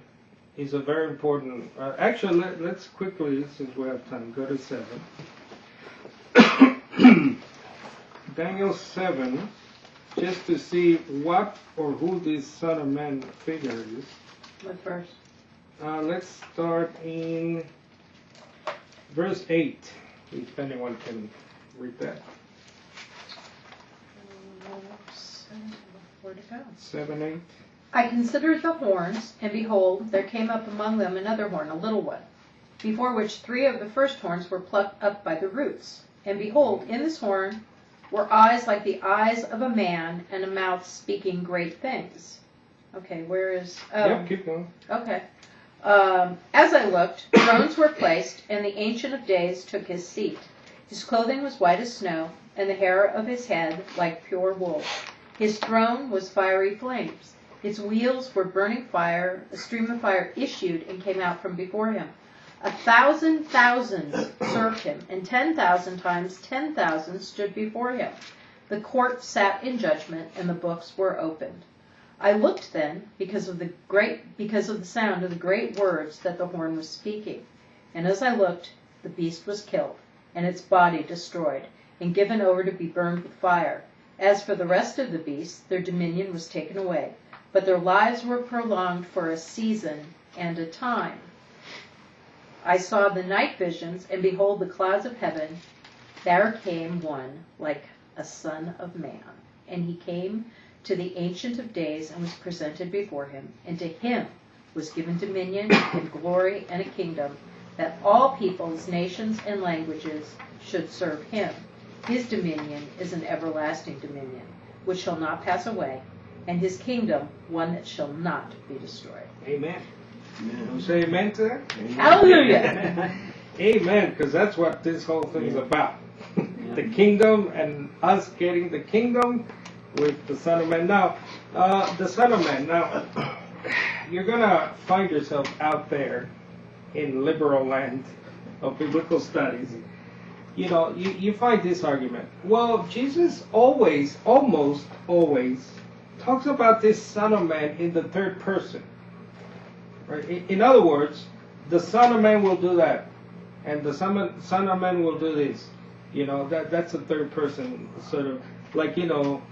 is a very important... actually, let's quickly, since we have time, go to 7. Daniel 7, just to see what or who this Son of Man figure is. What verse? Let's start in verse 8, if anyone can read that. Where'd it go? 7, 8. I considered the horns, and behold, there came up among them another horn, a little one, before which 3 of the first horns were plucked up by the roots. And behold, in this horn were eyes like the eyes of a man, and a mouth speaking great things. Okay, where is... Oh, Yep, keep going. okay. As I looked, thrones were placed, and the Ancient of Days took his seat. His clothing was white as snow, and the hair of his head like pure wool. His throne was fiery flames. Its wheels were burning fire. A stream of fire issued and came out from before him. 1,000 thousands served him, and 10,000 times 10,000 stood before him. The court sat in judgment, and the books were opened. I looked then, because of the sound of the great words that the horn was speaking. And as I looked, the beast was killed, and its body destroyed, and given over to be burned with fire. As for the rest of the beasts, their dominion was taken away, but their lives were prolonged for a season and a time. I saw the night visions, and behold, the clouds of heaven. There came one like a son of man, and he came to the Ancient of Days and was presented before him, and to him was given dominion and glory and a kingdom, that all peoples, nations, and languages should serve him. His dominion is an everlasting dominion, which shall not pass away, and his kingdom one that shall not be destroyed. Amen. Amen. Say amen to that? Hallelujah! Amen, because that's what this whole thing is about. The kingdom and us getting the kingdom with the Son of Man. Now, the Son of Man. Now, you're going to find yourself out there in liberal land of biblical studies. You know, you find this argument. Well, Jesus almost always, talks about this Son of Man in the third person. Right? In other words, the Son of Man will do that, and the Son of Man will do this. You know, that's a third person sort of, like, you know,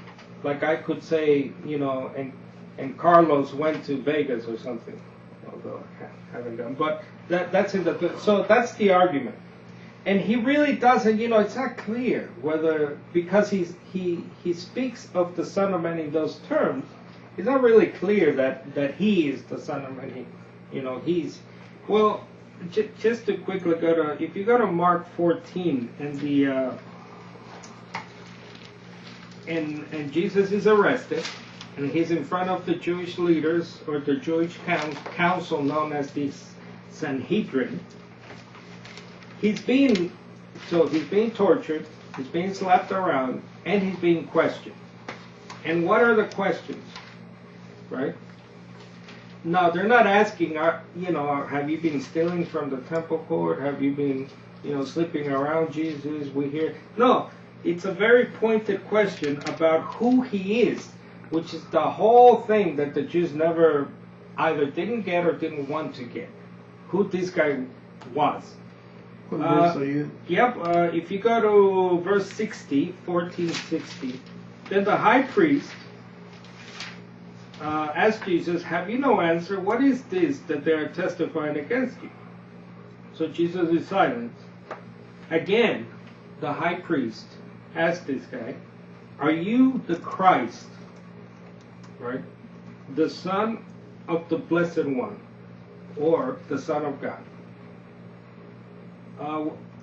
like I could say, you know, and Carlos went to Vegas or something, although I haven't done. But that's in the, so that's the argument. And he really doesn't, you know, it's not clear whether, because he speaks of the Son of Man in those terms, it's not really clear that he is the Son of Man. You know, he's, well, just to quickly go to, if you go to Mark 14 and the, and Jesus is arrested, and he's in front of the Jewish leaders, or the Jewish council known as the Sanhedrin. He's being tortured, he's being slapped around, and he's being questioned. And what are the questions? Right? Now, they're not asking, you know, have you been stealing from the temple court? Have you been, you know, sleeping around Jesus? We hear. No, it's a very pointed question about who he is, which is the whole thing that the Jews never either didn't get or didn't want to get. Who this guy was. What verse are you? Yep, if you go to verse 60, 14:60, then the high priest asked Jesus, have you no answer? What is this that they are testifying against you? So Jesus is silent. again, the high priest asked this guy, "Are you the Christ, right? The Son of the Blessed One, or the Son of God?"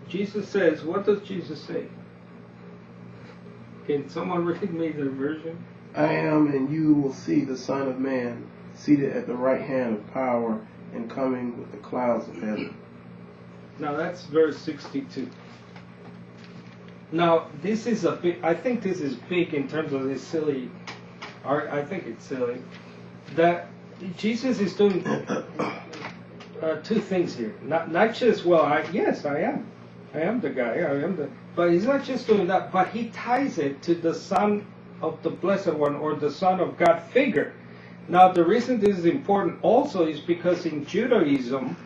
Jesus says, what does Jesus say? Can someone read me the version? I am, and you will see the Son of Man seated at the right hand of power and coming with the clouds of heaven. Now that's verse 62. Now this is a big, I think this is big in terms of this silly, I think it's silly, that Jesus is doing two things here. Not just, yes, I am the guy, but he's not just doing that, but he ties it to the Son of the Blessed One, or the Son of God figure. Now the reason this is important also is because in Judaism,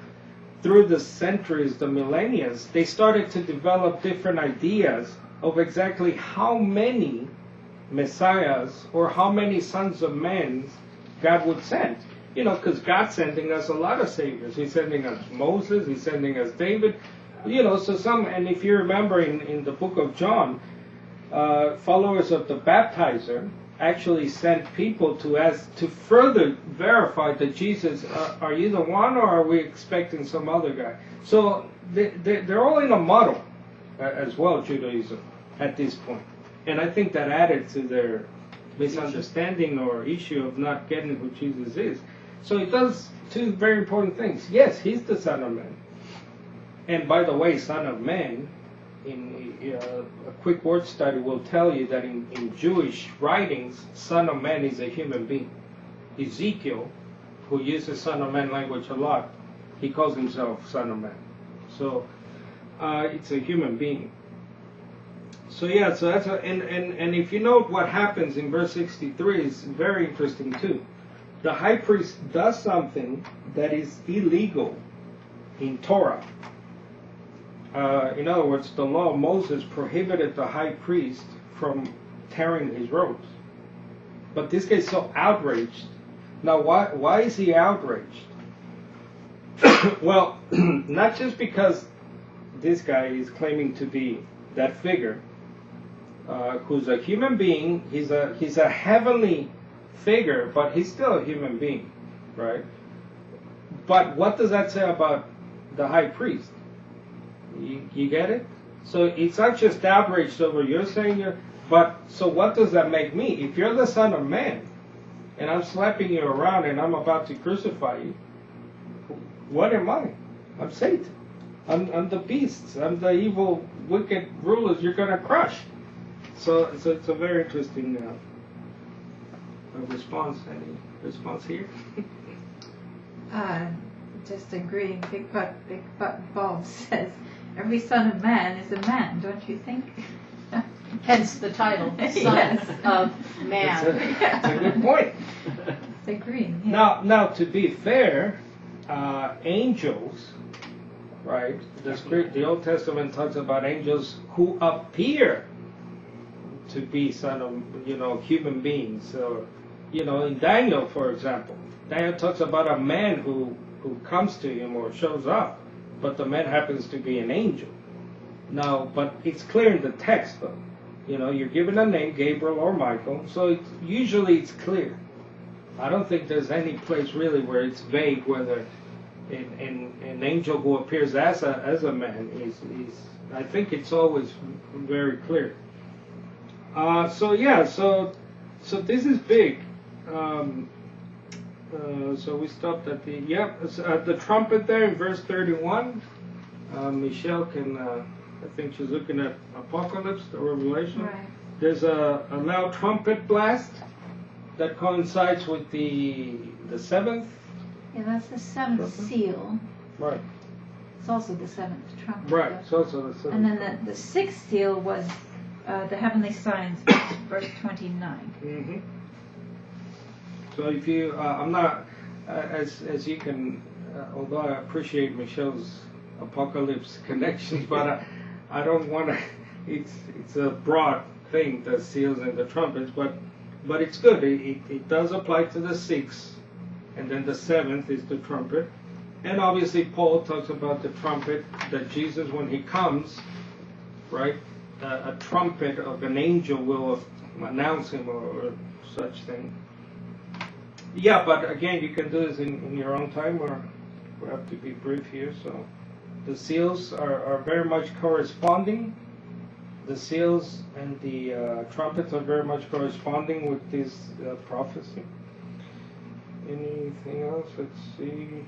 through the centuries, the millennia, they started to develop different ideas of exactly how many messiahs or how many sons of men God would send. You know, because God's sending us a lot of saviors. He's sending us Moses, he's sending us David. You know, and if you remember in the book of John, followers of the baptizer actually sent people to further verify that Jesus, are you the one, or are we expecting some other guy? So they're all in a muddle as well, Judaism, at this point. And I think that added to their misunderstanding or issue of not getting who Jesus is. So he does two very important things. Yes, he's the Son of Man. And by the way, Son of Man, in a quick word study will tell you that in Jewish writings, Son of Man is a human being. Ezekiel, who uses Son of Man language a lot, he calls himself Son of Man. So it's a human being. So yeah, so that's and if you note what happens in verse 63 is very interesting too. The high priest does something that is illegal in Torah. In other words, the law of Moses prohibited the high priest from tearing his robes. But this guy's so outraged. Now, why is he outraged? Well, not just because this guy is claiming to be that figure, who's a human being. He's a heavenly figure, but he's still a human being, right? But what does that say about the high priest? You get it? So it's not just outraged over you're saying but so what does that make me? If you're the Son of Man, and I'm slapping you around and I'm about to crucify you, what am I? I'm Satan. I'm the beasts. I'm the evil, wicked rulers you're going to crush. So it's a very interesting response. Any response here? Just agreeing. Big Button Bob says, every son of man is a man, don't you think? Hence the title, Sons Yes. of Man. That's a good point. It's agreeing. Yeah. Now, to be fair, angels, right? The Old Testament talks about angels who appear to be human beings. So, in Daniel, for example, Daniel talks about a man who comes to him or shows up, but the man happens to be an angel. Now, but it's clear in the text, though. You're given a name, Gabriel or Michael, so usually it's clear. I don't think there's any place really where it's vague whether an angel who appears as a man is. I think it's always very clear. So this is big. So we stopped at the trumpet there in verse 31. Michelle can, I think she's looking at Apocalypse, the Revelation. Right. There's a loud trumpet blast that coincides with the seventh. Yeah, that's the seventh seal. Right. It's also the seventh trumpet. Right. though. It's also the seventh. And then the sixth seal was the heavenly signs, verse 29. Mm-hmm. So if you, I'm not, as you can, although I appreciate Michelle's Apocalypse connections, but I don't want to. It's a broad thing, the seals and the trumpets, but it's good. It does apply to the sixth, and then the seventh is the trumpet, and obviously Paul talks about the trumpet that Jesus, when he comes, right? A trumpet of an angel will announce him or such thing. Yeah, but again, you can do this in your own time, or we have to be brief here. So the seals are very much corresponding. The seals and the trumpets are very much corresponding with this prophecy. Anything else? Let's see.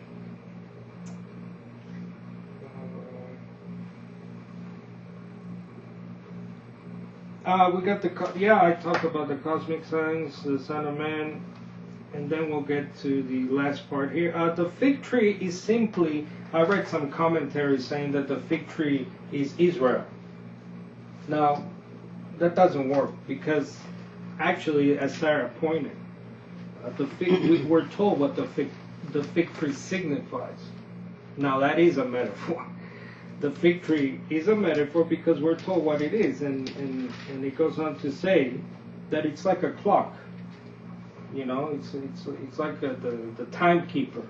We got I talked about the cosmic signs, the Son of Man, and then we'll get to the last part here. The fig tree is simply, I read some commentaries saying that the fig tree is Israel. Now, that doesn't work, because actually, as Sarah pointed, we're told what the fig tree signifies. Now, that is a metaphor. The fig tree is a metaphor because we're told what it is, and it goes on to say that it's like a clock. You know, it's like the timekeeper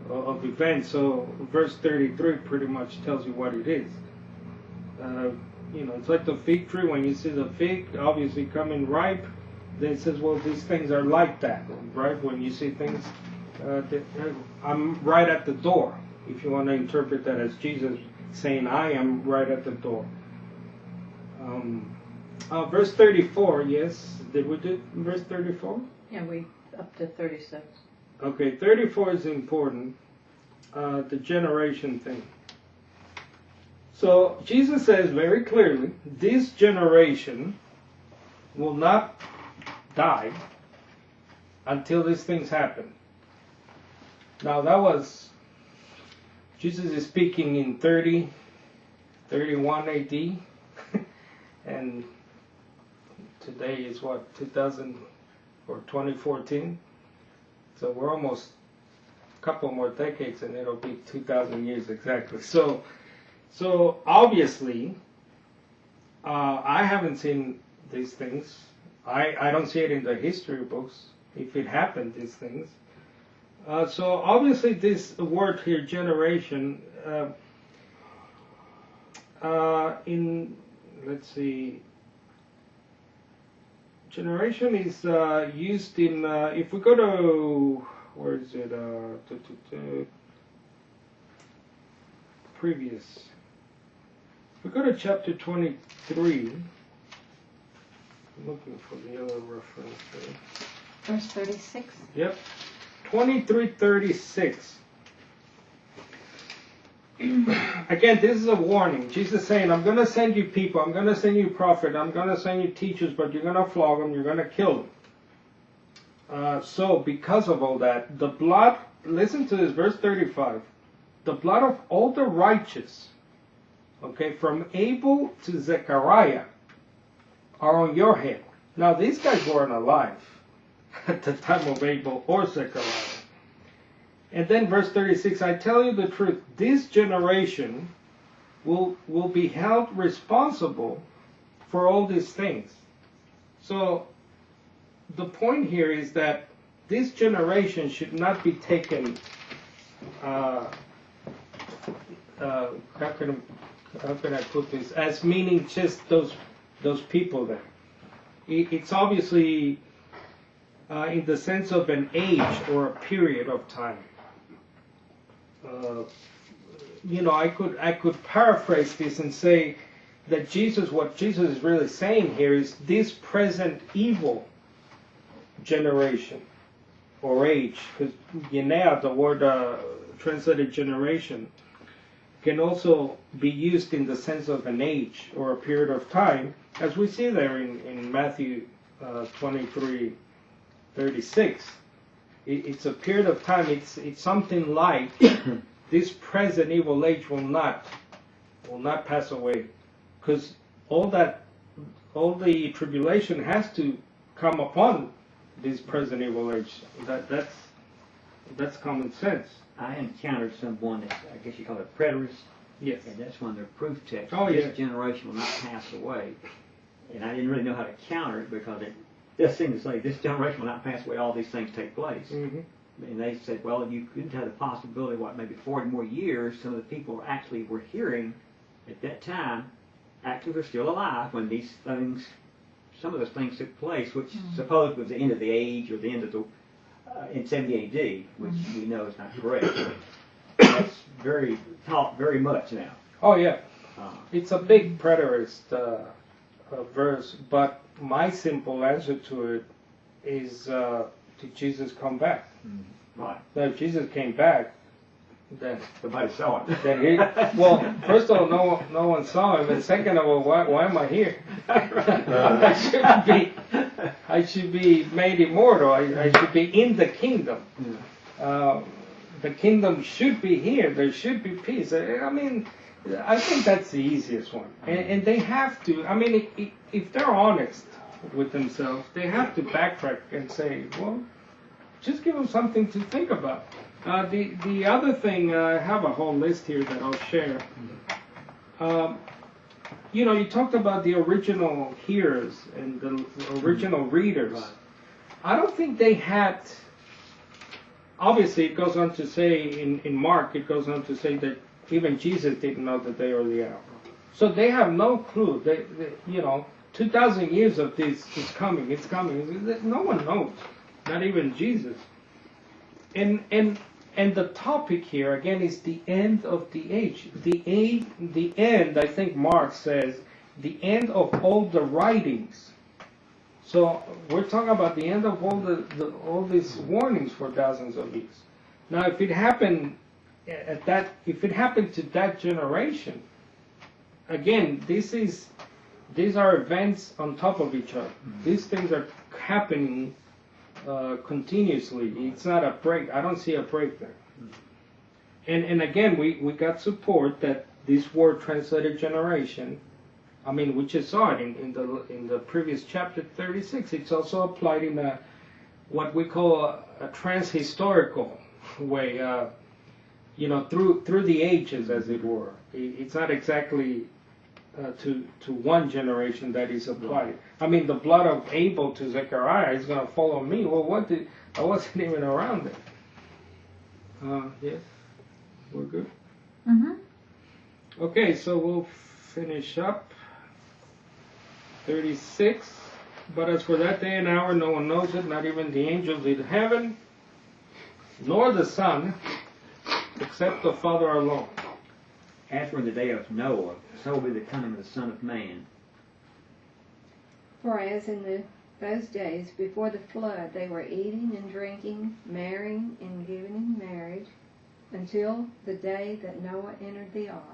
of events. So verse 33 pretty much tells you what it is. You know, it's like the fig tree. When you see the fig obviously coming ripe, then it says, well, these things are like that, right? When you see things, I'm right at the door. If you want to interpret that as Jesus saying, I am right at the door. Verse 34, yes. Did we do verse 34? Yeah, we up to 36. Okay, 34 is important. The generation thing. So Jesus says very clearly, this generation will not die until these things happen. Now that was, Jesus is speaking in 31 AD, and today is what, 2000 or 2014? So we're almost a couple more decades and it'll be 2,000 years exactly. So obviously, I haven't seen these things. I don't see it in the history books, if it happened, these things. So obviously this word here, generation, let's see, generation is used in, if we go to, where is it, previous, if we go to chapter 23, I'm looking for the other reference there. Verse 36. Yep. 23:36. Again, this is a warning. Jesus saying, I'm going to send you people, I'm going to send you prophets, I'm going to send you teachers, but you're going to flog them, you're going to kill them. So, because of all that, the blood, listen to this, verse 35. The blood of all the righteous, okay, from Abel to Zechariah, are on your head. Now, these guys weren't alive at the time of Abel or Zechariah. And then verse 36, I tell you the truth, this generation will be held responsible for all these things. So the point here is that this generation should not be taken, how can I put this, as meaning just those people there. It's obviously in the sense of an age or a period of time. You know, I could paraphrase this and say that what Jesus is really saying here is this present evil generation or age, because Yenea, the word translated generation, can also be used in the sense of an age or a period of time, as we see there in Matthew 23:36. It's a period of time. It's something like this present evil age will not pass away, because all the tribulation has to come upon this present evil age. That's common sense. I encountered someone that I guess you call it a preterist. Yes. And that's one of their proof texts. Oh, this yeah. generation will not pass away. And I didn't really know how to counter it because it just seemed to say this generation will not pass away. All these things take place. Mm-hmm. And they said, well, you could have the possibility, maybe 40 more years, some of the people actually were hearing at that time actually were still alive when these things, some of those things took place, which supposed was the end of the age or the end of the, in 70 AD, which we know is not correct. That's taught very much now. Oh yeah, Uh, it's a big preterist verse, but my simple answer to it is, did Jesus come back? right. Now, if Jesus came back, then Somebody saw it. then he, well, first of all, no one saw him, and second of all, why am I here? I should be made immortal. I should be in the kingdom. The kingdom should be here. There should be peace. I mean, I think that's the easiest one. And they have to, I mean, if they're honest with themselves, they have to backtrack and say, well, just give them something to think about. The other thing, I have a whole list here that I'll share. You know, you talked about the original hearers and the original readers. Right. I don't think they had, obviously it goes on to say in Mark, it goes on to say that even Jesus didn't know the day or the hour. So they have no clue. They you know, 2,000 years of this is coming, it's coming. No one knows, not even Jesus. And the topic here, again, is the end of the age. The end, I think Mark says, the end of all the writings. So we're talking about the end of all these warnings for thousands of years. Now, if it happened if it happened to that generation, again, these are events on top of each other. These things are happening continuously. It's not a break. I don't see a break there. And again, we got support that this word translated generation, I mean, we just saw it in the previous chapter 36. It's also applied in what we call a transhistorical way, you know, through the ages, as it were. It's not exactly to one generation that is applied. I mean, the blood of Abel to Zechariah is going to follow me. Well, I wasn't even around then. Yes, we're good. Mm-hmm. Okay, so we'll finish up 36. But as for that day and hour, no one knows it, not even the angels in heaven, nor the Son, except the Father alone. As for the day of Noah, so will be the coming of the Son of Man. For as in those days before the flood, they were eating and drinking, marrying and giving in marriage, until the day that Noah entered the ark.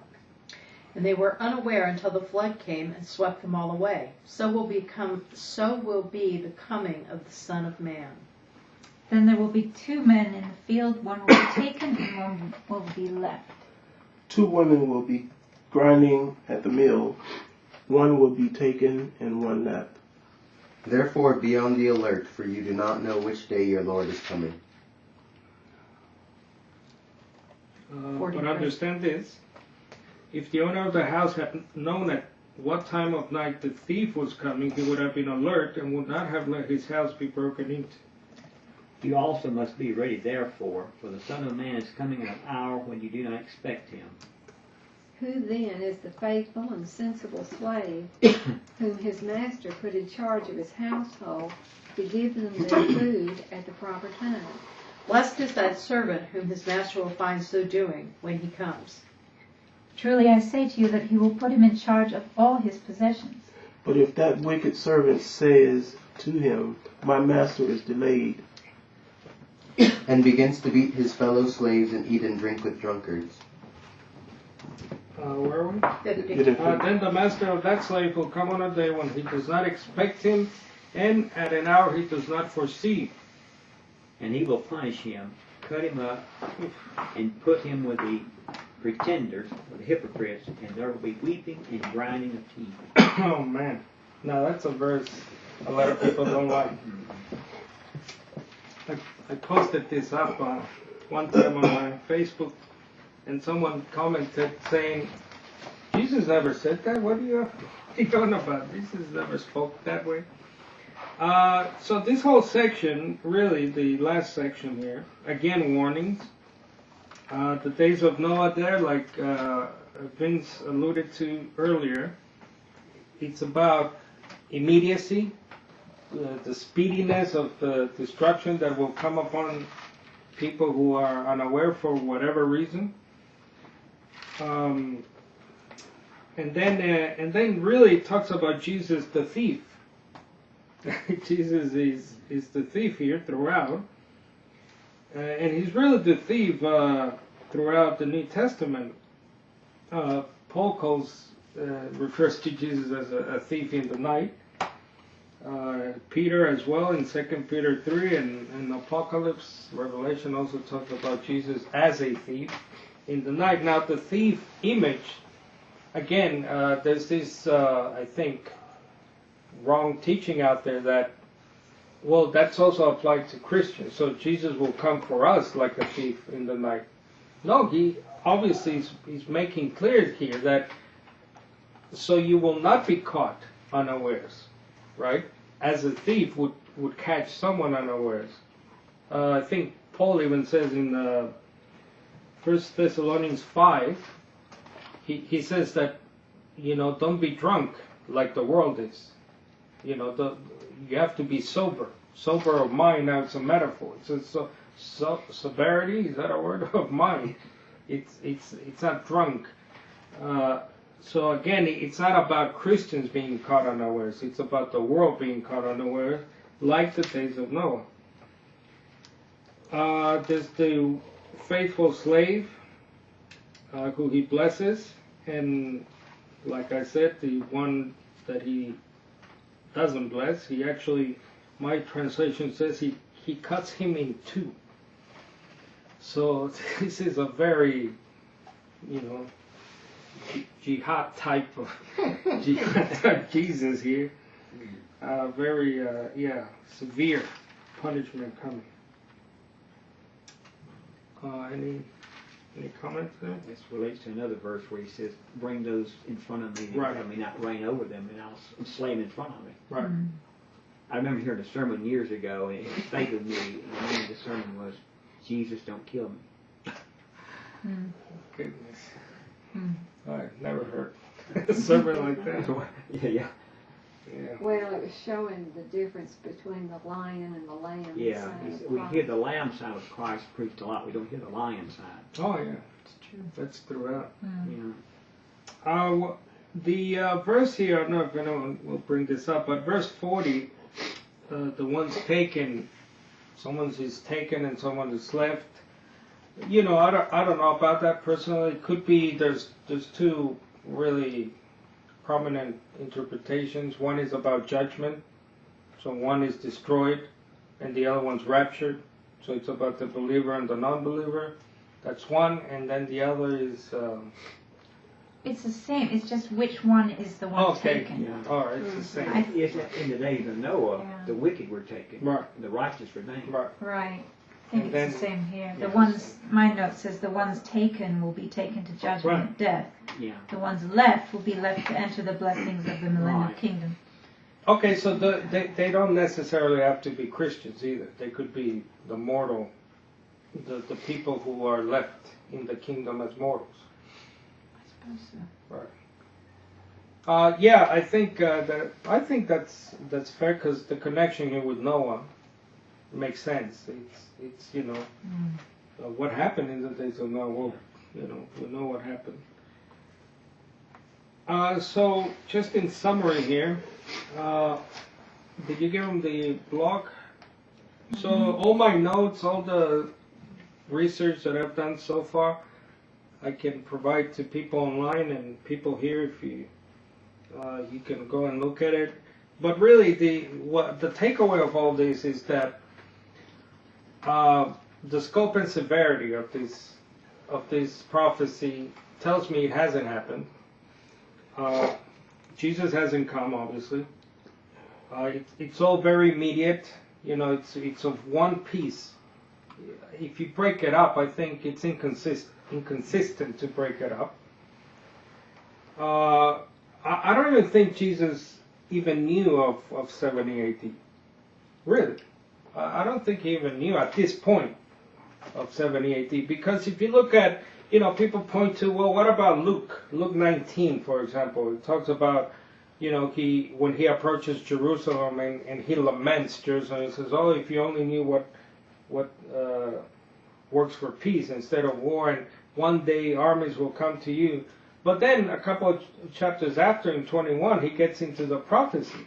And they were unaware until the flood came and swept them all away. So will be the coming of the Son of Man. Then there will be 2 men in the field, one will be taken and one will be left. 2 women will be grinding at the mill. One will be taken and one left. Therefore be on the alert, for you do not know which day your Lord is coming. But understand this. If the owner of the house had known at what time of night the thief was coming, he would have been alert and would not have let his house be broken into. You also must be ready, therefore, for the Son of Man is coming in an hour when you do not expect him. Who then is the faithful and sensible slave, whom his master put in charge of his household to give them their food at the proper time? Blessed is that servant whom his master will find so doing when he comes. Truly I say to you that he will put him in charge of all his possessions. But if that wicked servant says to him, my master is delayed, And begins to beat his fellow slaves and eat and drink with drunkards. Where are we? Then Then the master of that slave will come on a day when he does not expect him, and at an hour he does not foresee. And he will punish him, cut him up, and put him with the pretenders, or the hypocrites, and there will be weeping and grinding of teeth. Oh man. Now that's a verse a lot of people don't like. I posted this up one time on my Facebook, and someone commented saying, Jesus never said that. What are you on about? Jesus never spoke that way. So this whole section, really the last section here, again warnings. The days of Noah there, like Vince alluded to earlier, it's about immediacy, the speediness of the destruction that will come upon people who are unaware for whatever reason. And then really talks about Jesus the thief. Jesus is the thief here throughout. And he's really the thief throughout the New Testament. Paul refers to Jesus as a thief in the night. Peter as well in 2 Peter 3 and Apocalypse, Revelation also talks about Jesus as a thief in the night. Now the thief image, again, there's this, I think, wrong teaching out there that, well, that's also applied to Christians. So Jesus will come for us like a thief in the night. No, he obviously is making clear here that so you will not be caught unawares, right? As a thief would catch someone unawares. I think Paul even says in 1 Thessalonians 5, he says that, don't be drunk like the world is. You have to be sober of mind. Now it's a metaphor. It's sobriety, is that a word? Of mind. It's not drunk. So again, it's not about Christians being caught unawares. It's about the world being caught unawares, like the days of Noah. There's the faithful slave who he blesses, and like I said, the one that he doesn't bless, he actually, my translation says he cuts him in two. So this is a very, jihad type Jesus here. Very severe punishment coming. Any comments there? This relates to another verse where he says, "Bring those in front of me, Right. that I may not reign over them, and I'll slay them in front of me." Right. I remember hearing a sermon years ago, and it stayed with me. And the name of the sermon was, "Jesus, Don't Kill Me." Goodness. I've never heard a sermon like that. Yeah. Yeah. Well, it was showing the difference between the lion and the lamb. Yeah, side of we Christ. hear the lamb side of Christ preached a lot. We don't hear the lion side. Oh yeah, it's true. That's throughout. Yeah. The verse here, I don't know if anyone will bring this up, but verse 40, the one's taken, someone is taken and someone is left. I don't know about that personally. It could be there's two really prominent interpretations. One is about judgment, so one is destroyed, and the other one's raptured. So it's about the believer and the non-believer. That's one, and then the other is. It's the same. It's just which one is the one taken. Yeah. All right, it's the same. It's in the days of Noah, Yeah. the wicked were taken, Right. the righteous remained. Right. Right. I think And it's the then- same here. The Yes. ones, my note says the ones taken will be taken to judgment Right. and death. Yeah. The ones left will be left to enter the blessings of the millennial Right. kingdom. Okay, so they don't necessarily have to be Christians either. They could be the mortal, the people who are left in the kingdom as mortals. I suppose so. Yeah, I think that's fair because the connection here with Noah makes sense. It's what happened in the days of Noah. Well, we know what happened. So just in summary here, did you give them the blog? So all my notes, all the research that I've done so far, I can provide to people online and people here if you can go and look at it. But really, the takeaway of all this is that the scope and severity of this prophecy tells me it hasn't happened. Jesus hasn't come, obviously. It's all very immediate. It's of one piece. If you break it up, I think it's inconsistent to break it up. I don't even think Jesus even knew of 70 AD. Really. I don't think he even knew at this point of 70 AD. Because if you look at, people point to, well, what about Luke? Luke 19, for example. It talks about when he approaches Jerusalem and he laments Jerusalem, he says, "Oh, if you only knew what works for peace instead of war, and one day armies will come to you." But then a couple of chapters after, in 21, he gets into the prophecy,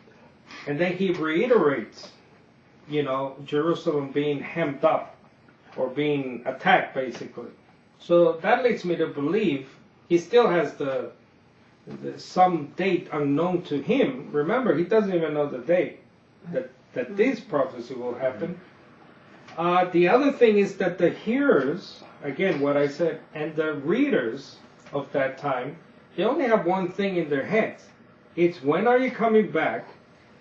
and then he reiterates, Jerusalem being hemmed up or being attacked, basically. So that leads me to believe he still has some date unknown to him. Remember, he doesn't even know the date that this prophecy will happen. The other thing is that the hearers, again, what I said, and the readers of that time, they only have one thing in their heads. It's, when are you coming back,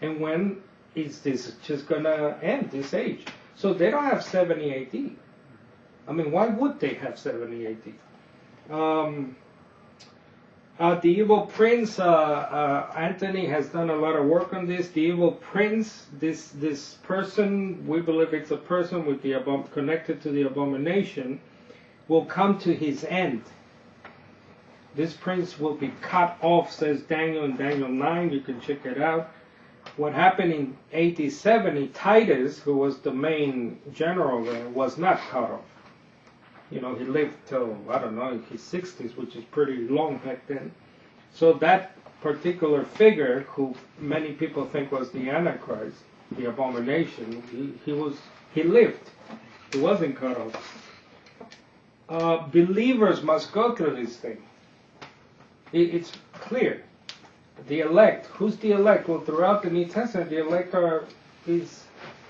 and when is this just going to end, this age? So they don't have 70 AD. I mean, why would they have 70 AD? The evil prince, Anthony has done a lot of work on this. The evil prince, this person, we believe it's a person with connected to the abomination, will come to his end. This prince will be cut off, says Daniel in Daniel 9. You can check it out. What happened in AD 70, Titus, who was the main general there, was not cut off. He lived till, I don't know, his 60s, which is pretty long back then. So that particular figure, who many people think was the Antichrist, the abomination, he lived. He wasn't cut off. Believers must go through this thing. It's clear. The elect, who's the elect? Well, throughout the New Testament, the elect is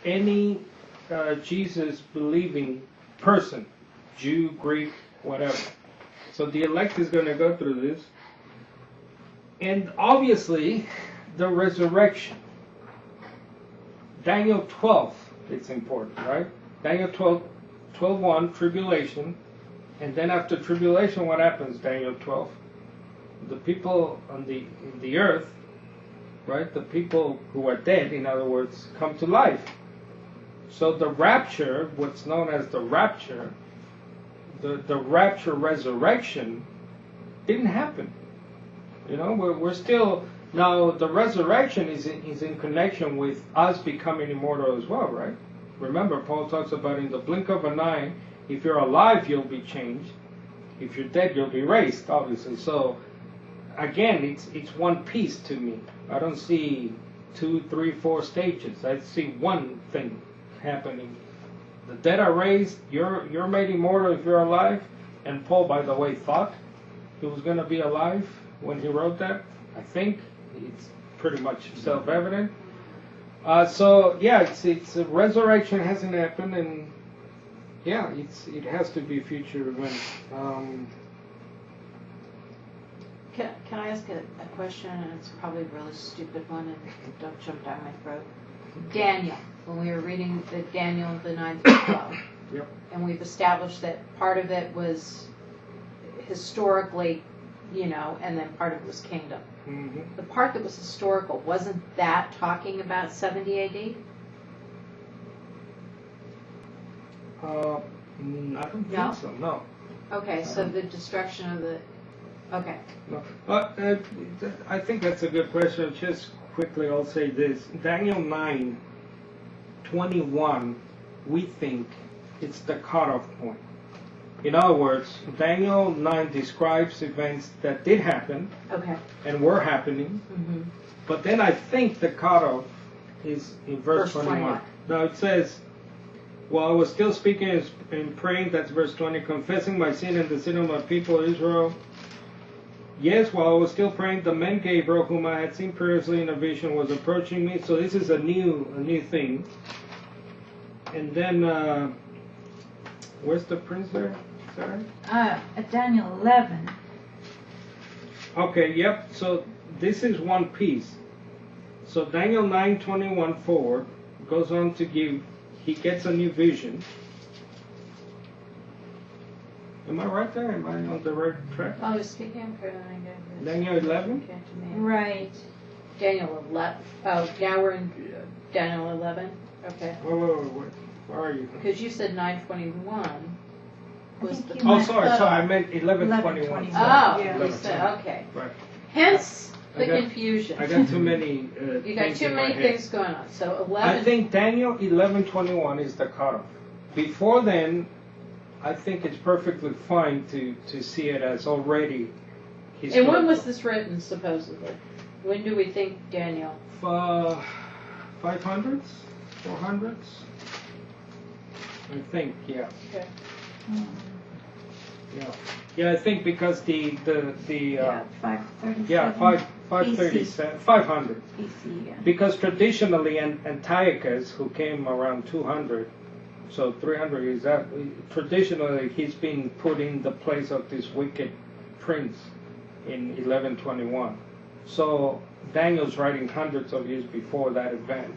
any Jesus-believing person. Jew, Greek, whatever. So the elect is going to go through this. And obviously, the resurrection. Daniel 12, it's important, right? Daniel 12:1, tribulation. And then after tribulation, what happens, Daniel 12? The people on the earth, right? The people who are dead, in other words, come to life. So the rapture, what's known as the rapture, the rapture resurrection didn't happen. We're still, now the resurrection is in connection with us becoming immortal as well, right? Remember, Paul talks about in the blink of an eye, if you're alive, you'll be changed. If you're dead, you'll be raised, obviously. So again, it's one piece to me. I don't see 2, 3, 4 stages. I see one thing happening. The dead are raised, you're made immortal if you're alive. And Paul, by the way, thought he was going to be alive when he wrote that. I think it's pretty much self-evident. So yeah, it's a resurrection hasn't happened, and yeah, it has to be future event. Can I ask a question? And it's probably a really stupid one, and don't jump down my throat. Daniel, when we were reading the Daniel, the 9 through 12, Yep. and we've established that part of it was historically, and then part of it was kingdom. Mm-hmm. The part that was historical, wasn't that talking about 70 AD? I don't No? think so, no. Okay, so the destruction of the... Okay. No. I think that's a good question. Just quickly, I'll say this. Daniel 9:21, we think it's the cutoff point. In other words, Daniel 9 describes events that did happen Okay. and were happening, Mm-hmm. but then I think the cutoff is in verse 21. Now it says, while I was still speaking and praying, that's verse 20, confessing my sin and the sin of my people Israel. Yes, while I was still praying, the man Gabriel, whom I had seen previously in a vision, was approaching me. So this is a new thing. And then, where's the prince there? Sorry? At Daniel 11. Okay, yep. So this is one piece. So Daniel 9:21 forward goes on to give, he gets a new vision. Am I right there? Am I on the right track? I was speaking for Daniel 11? Right. Daniel 11. Oh, now we're in Daniel 11? Okay. Wait. Where are you? Because you said 9:21 was think the... you Oh, meant- sorry, I meant 11:21. 11:21. Oh, Yeah. you said, okay. Right. Hence, The got- confusion. I got too many. You got things too in my many head. things going on. So 11. I think Daniel 11:21 is the cutoff. Before then, I think it's perfectly fine to see it as already And when was historical. this written, supposedly? When do we think Daniel? 500s, 400s. I think, yeah, yeah. I think because the Yeah, 537. yeah 537 500. BC, yeah. Because traditionally, Antiochus, who came around 200, so 300 is that, traditionally he's been put in the place of this wicked prince in 1121. So Daniel's writing hundreds of years before that event.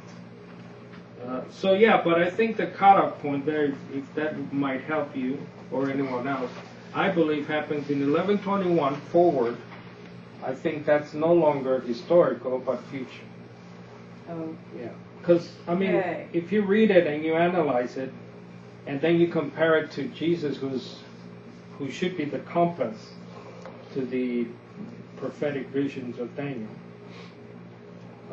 So yeah, but I think the cutoff point there, if that might help you or anyone else, I believe happens in 1121 forward. I think that's no longer historical, but future. Oh, Yeah, because I mean, Okay. if you read it and you analyze it, and then you compare it to Jesus, who should be the compass to the prophetic visions of Daniel,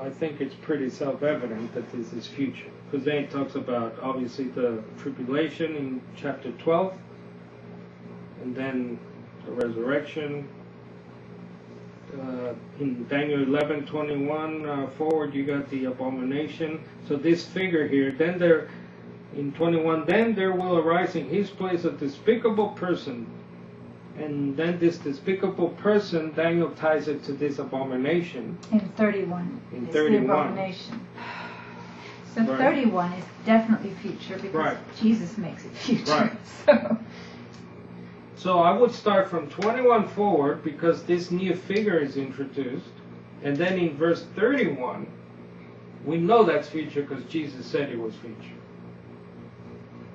I think it's pretty self-evident that this is future. Because then it talks about obviously the tribulation in chapter 12, and then the resurrection. In Daniel 11:21 forward, you got the abomination. So this figure here, then there, in 21, then there will arise in his place a despicable person. And then this despicable person, Daniel ties it to this abomination. In 31. In is 31. The abomination. So Right. 31 is definitely future because Right. Jesus makes it future. Right. So, So I would start from 21 forward because this new figure is introduced. And then in verse 31, we know that's future because Jesus said it was future.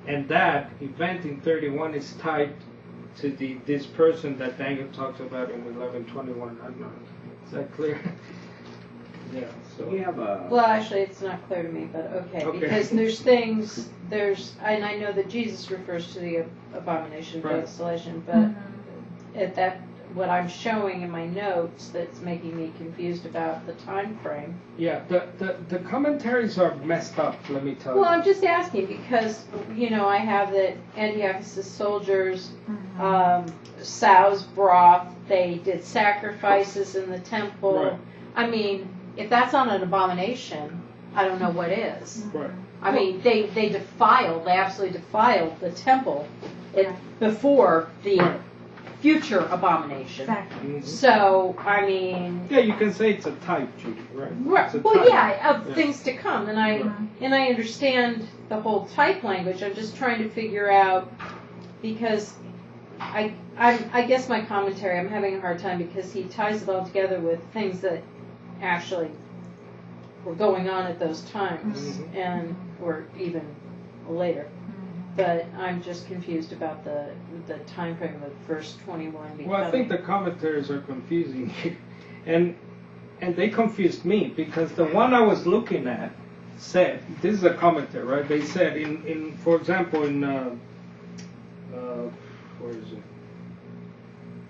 And that event in 31 is tied to this person that Daniel talks about in 11:21. I don't know. Is that clear? Yeah. So. You have a. well, actually, it's not clear to me, but okay. Okay. Because there's things, and I know that Jesus refers to the abomination of Right. desolation, but mhm. at that, what I'm showing in my notes that's making me confused about the time frame. Yeah. The commentaries are messed up. Let me tell Well, you. I'm just asking because, I have that Antiochus' soldiers, sow's broth, they did sacrifices in the temple. Right. I mean, if that's not an abomination, I don't know what is. Right. I mean, they absolutely defiled the temple before the future abomination. Exactly. Mhm. So, I mean, Yeah, you can say it's a type, Judy, right? right, It's a well, type. yeah, of Yeah. things to come, and Right. I understand the whole type language. I'm just trying to figure out because I guess my commentary, I'm having a hard time because he ties it all together with things that actually were going on at those times Mhm. and or even later. But I'm just confused about the time frame of verse 21. Well, I think the commentaries are confusing and they confused me because the one I was looking at said, this is a commentary, right? They said in for example in where is it?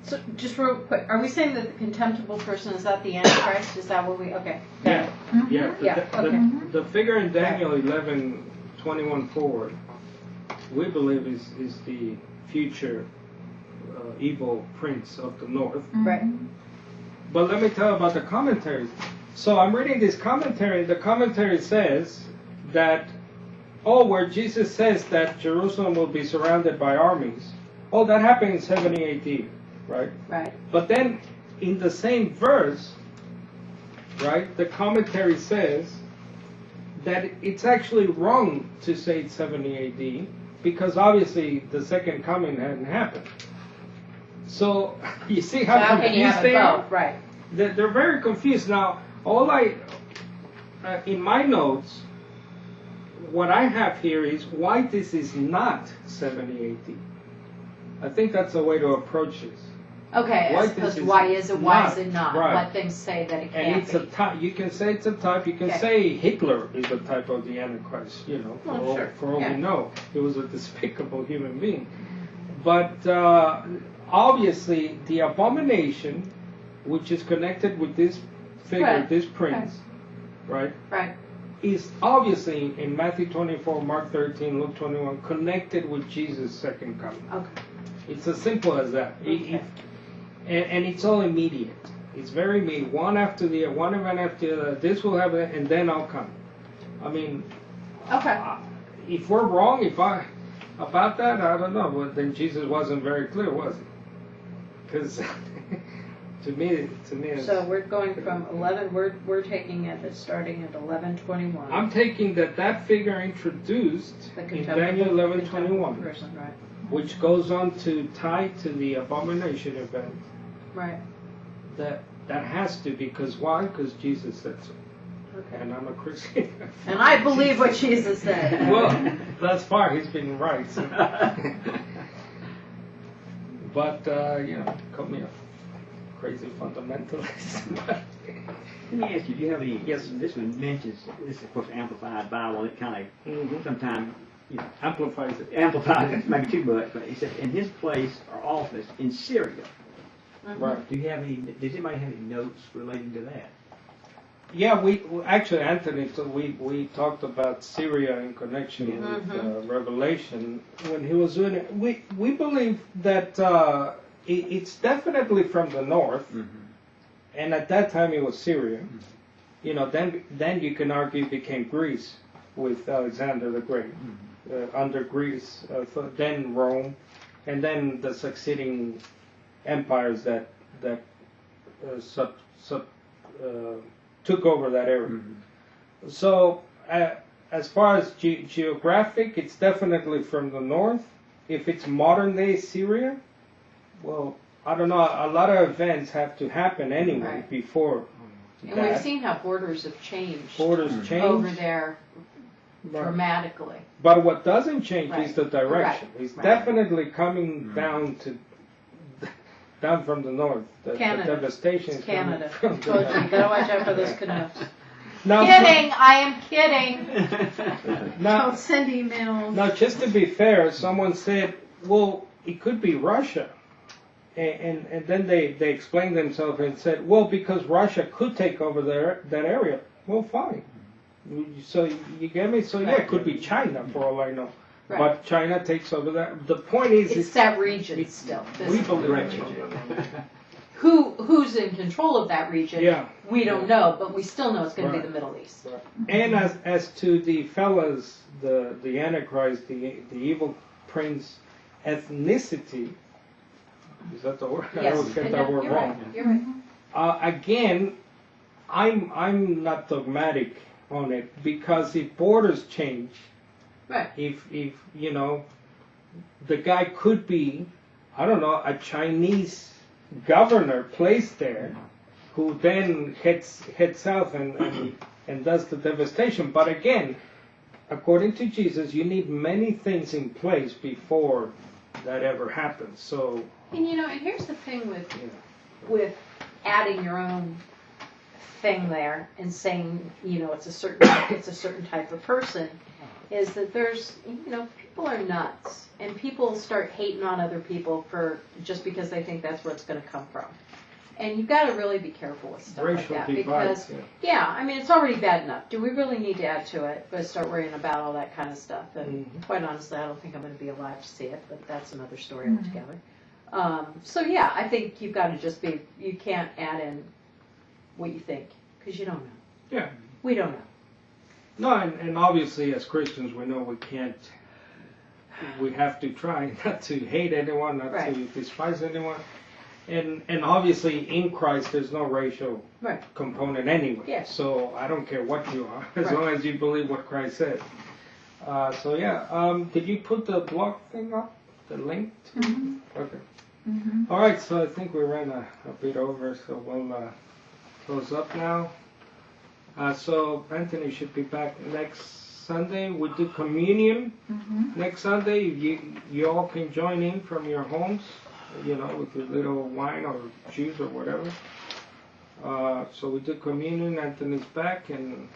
So just real quick, are we saying that the contemptible person is that the Antichrist? Is that what we? Okay. got Yeah, it. yeah. Yeah, The, okay. the figure in Daniel 11:21 forward, we believe is the future evil prince of the north. Right. But let me tell you about the commentaries. So I'm reading this commentary. The commentary says that, where Jesus says that Jerusalem will be surrounded by armies. Oh, that happened in 70 AD, right? Right. But then in the same verse, right, the commentary says that it's actually wrong to say it's 70 AD because obviously the second coming hadn't happened. So you see So how how can you confused have they it are? both? Right. They're very confused. Now, in my notes, what I have here is why this is not 70 AD. I think that's the way to approach this. Okay. Why As opposed this to why is is it? Why is not, it not? right. What things say that it And can't it's be? a type. You can say it's a type. You can Okay. say Hitler is a type of the Antichrist. Well, sure. For all Yeah. we know, he was a despicable human being. But obviously, the abomination, which is connected with this figure, Right. this prince, right, Right. is obviously in Matthew 24, Mark 13, Luke 21, connected with Jesus' second coming. Okay. It's as simple as that. Okay. And it's all immediate. It's very immediate. One after the other, one event after the other. This will happen, and then I'll come. I mean, Okay. if we're wrong, about that, I don't know. Well, then Jesus wasn't very clear, was he? Because to me, it's, So we're going from 11. We're taking it as starting at 11:21. I'm taking that figure introduced The in contemptible- Daniel contemptible 11:21, person, right? which goes on to tie to the abomination event. Right. That has to, because why? Because Jesus said so, Okay. and I'm a Christian. And I believe what Jesus said. Well, thus far he's been right. So. But call me a crazy fundamentalist. Let me ask you, do you have any, Yes. this one mentions, this is of course Amplified Bible, it kind of sometimes, Amplifies it. amplifies it maybe too much, but he said, in his place or office in Syria. Right. Do you have any, does anybody have any notes relating to that? Yeah, we actually, Anthony, so we talked about Syria in connection with Revelation when he was doing it. We believe that it's definitely from the north, and at that time it was Syria. Then you can argue it became Greece with Alexander the Great, under Greece, then Rome, and then the succeeding empires that took over that area. So, as far as geographic, it's definitely from the north. If it's modern day Syria, well, I don't know. A lot of events have to happen anyway Right. before And that. we've seen how borders have changed Borders change. over there Right. dramatically. But what doesn't change Right. is the direction. Right. It's Right. definitely coming down from the north. The Canada. devastation It's is coming Canada. from the Told you, you north. gotta watch out for those Canucks. Now, Kidding! I am kidding. now, Don't send emails. now, just to be fair, someone said, well, it could be Russia. And then they explained themselves and said, well, because Russia could take over that area. Well, fine. So you get me? So yeah, it could be China for all I know. Right. But China takes over that. The point is, It's that region still. we This- believe Who's in control of that region? Yeah. We don't know, but we still know it's going to Right. be the Middle East. And as to the fellas, the Antichrist, the evil prince ethnicity, is that the word? I Yes. always get And that no, word you're wrong. right. You're right. Again, I'm not dogmatic on it, because if borders change, Right. if the guy could be, I don't know, a Chinese governor placed there, who then heads south and does the devastation. But again, according to Jesus, you need many things in place before that ever happens. So, And and here's the thing with adding your own thing there and saying it's a certain type of person, is that there's people are nuts, and people start hating on other people for just because they think that's where it's going to come from. And you've got to really be careful with stuff racial like that, divides. because I mean, it's already bad enough. Do we really need to add to it, but start worrying about all that kind of stuff? And quite honestly, I don't think I'm going to be alive to see it, but that's another story altogether. So yeah, I think you've got to just be. You can't add in what you think, because you don't know. Yeah. We don't know. No, and obviously as Christians we know we can't. We have to try not to hate anyone, not Right. to despise anyone, and obviously in Christ there's no racial Right. component anyway. Yes. So I don't care what you are, as Right. long as you believe what Christ said. So yeah, did you put the blog thing up? The link? Okay. All right, so I think we ran a bit over, so we'll close up now. So Anthony should be back next Sunday. We do communion next Sunday. You all can join in from your homes, with your little wine or juice or whatever. So we do communion. Anthony's back, and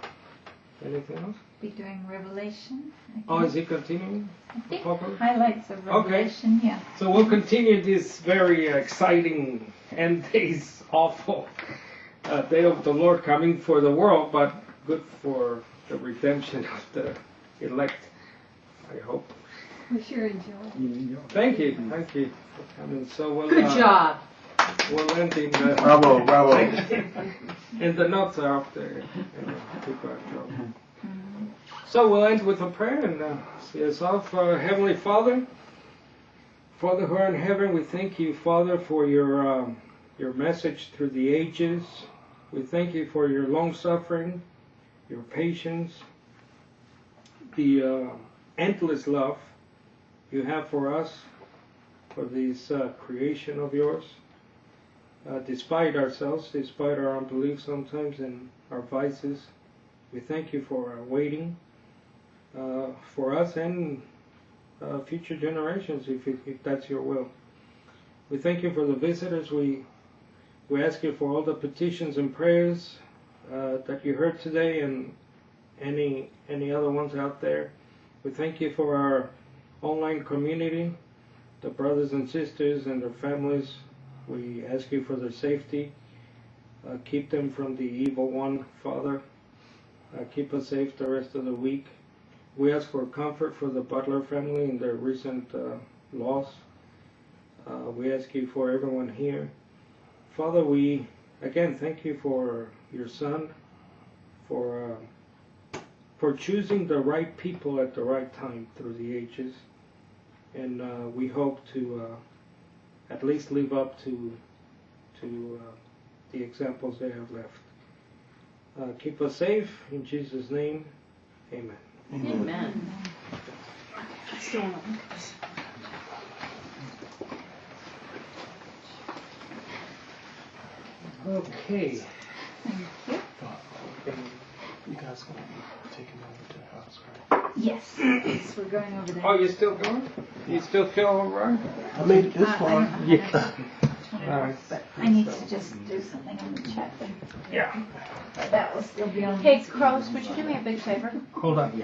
anything else? Be doing Revelation. I Oh, think. is he continuing? I think Properly? highlights of Revelation. Yeah. So we'll continue this very exciting end days awful day of the Lord coming for the world, but good for the redemption of the elect, I hope. We sure enjoyed it. Thank you for coming. So we'll, Good job. We'll end in Bravo, bravo. and the notes are up there. People are trouble. So we'll end with a prayer and see us off. Heavenly Father, Father who art in heaven, we thank you, Father, for your message through the ages. We thank you for your long suffering, your patience, the endless love you have for us, for this creation of yours. Despite ourselves, despite our unbelief sometimes and our vices, we thank you for waiting for us and future generations, if that's your will. We thank you for the visitors. We ask you for all the petitions and prayers that you heard today and any other ones out there. We thank you for our online community, the brothers and sisters and their families. We ask you for their safety. Keep them from the evil one, Father. Keep us safe the rest of the week. We ask for comfort for the Butler family in their recent loss. We ask you for everyone here. Father, we again thank you for your Son, for choosing the right people at the right time through the ages. And we hope to at least live up to the examples they have left. Keep us safe. In Jesus' name, amen. Amen. Okay. You guys gonna be taking over to the house, right? Yes. Yes, we're going over there. Oh, you're still going? You still feel all right? I made it this I far. don't know how to- All right. But I need to just do something on the chat thing. Yeah. That will still be on. Hey, Carlos, would you do me a big favor? Hold on.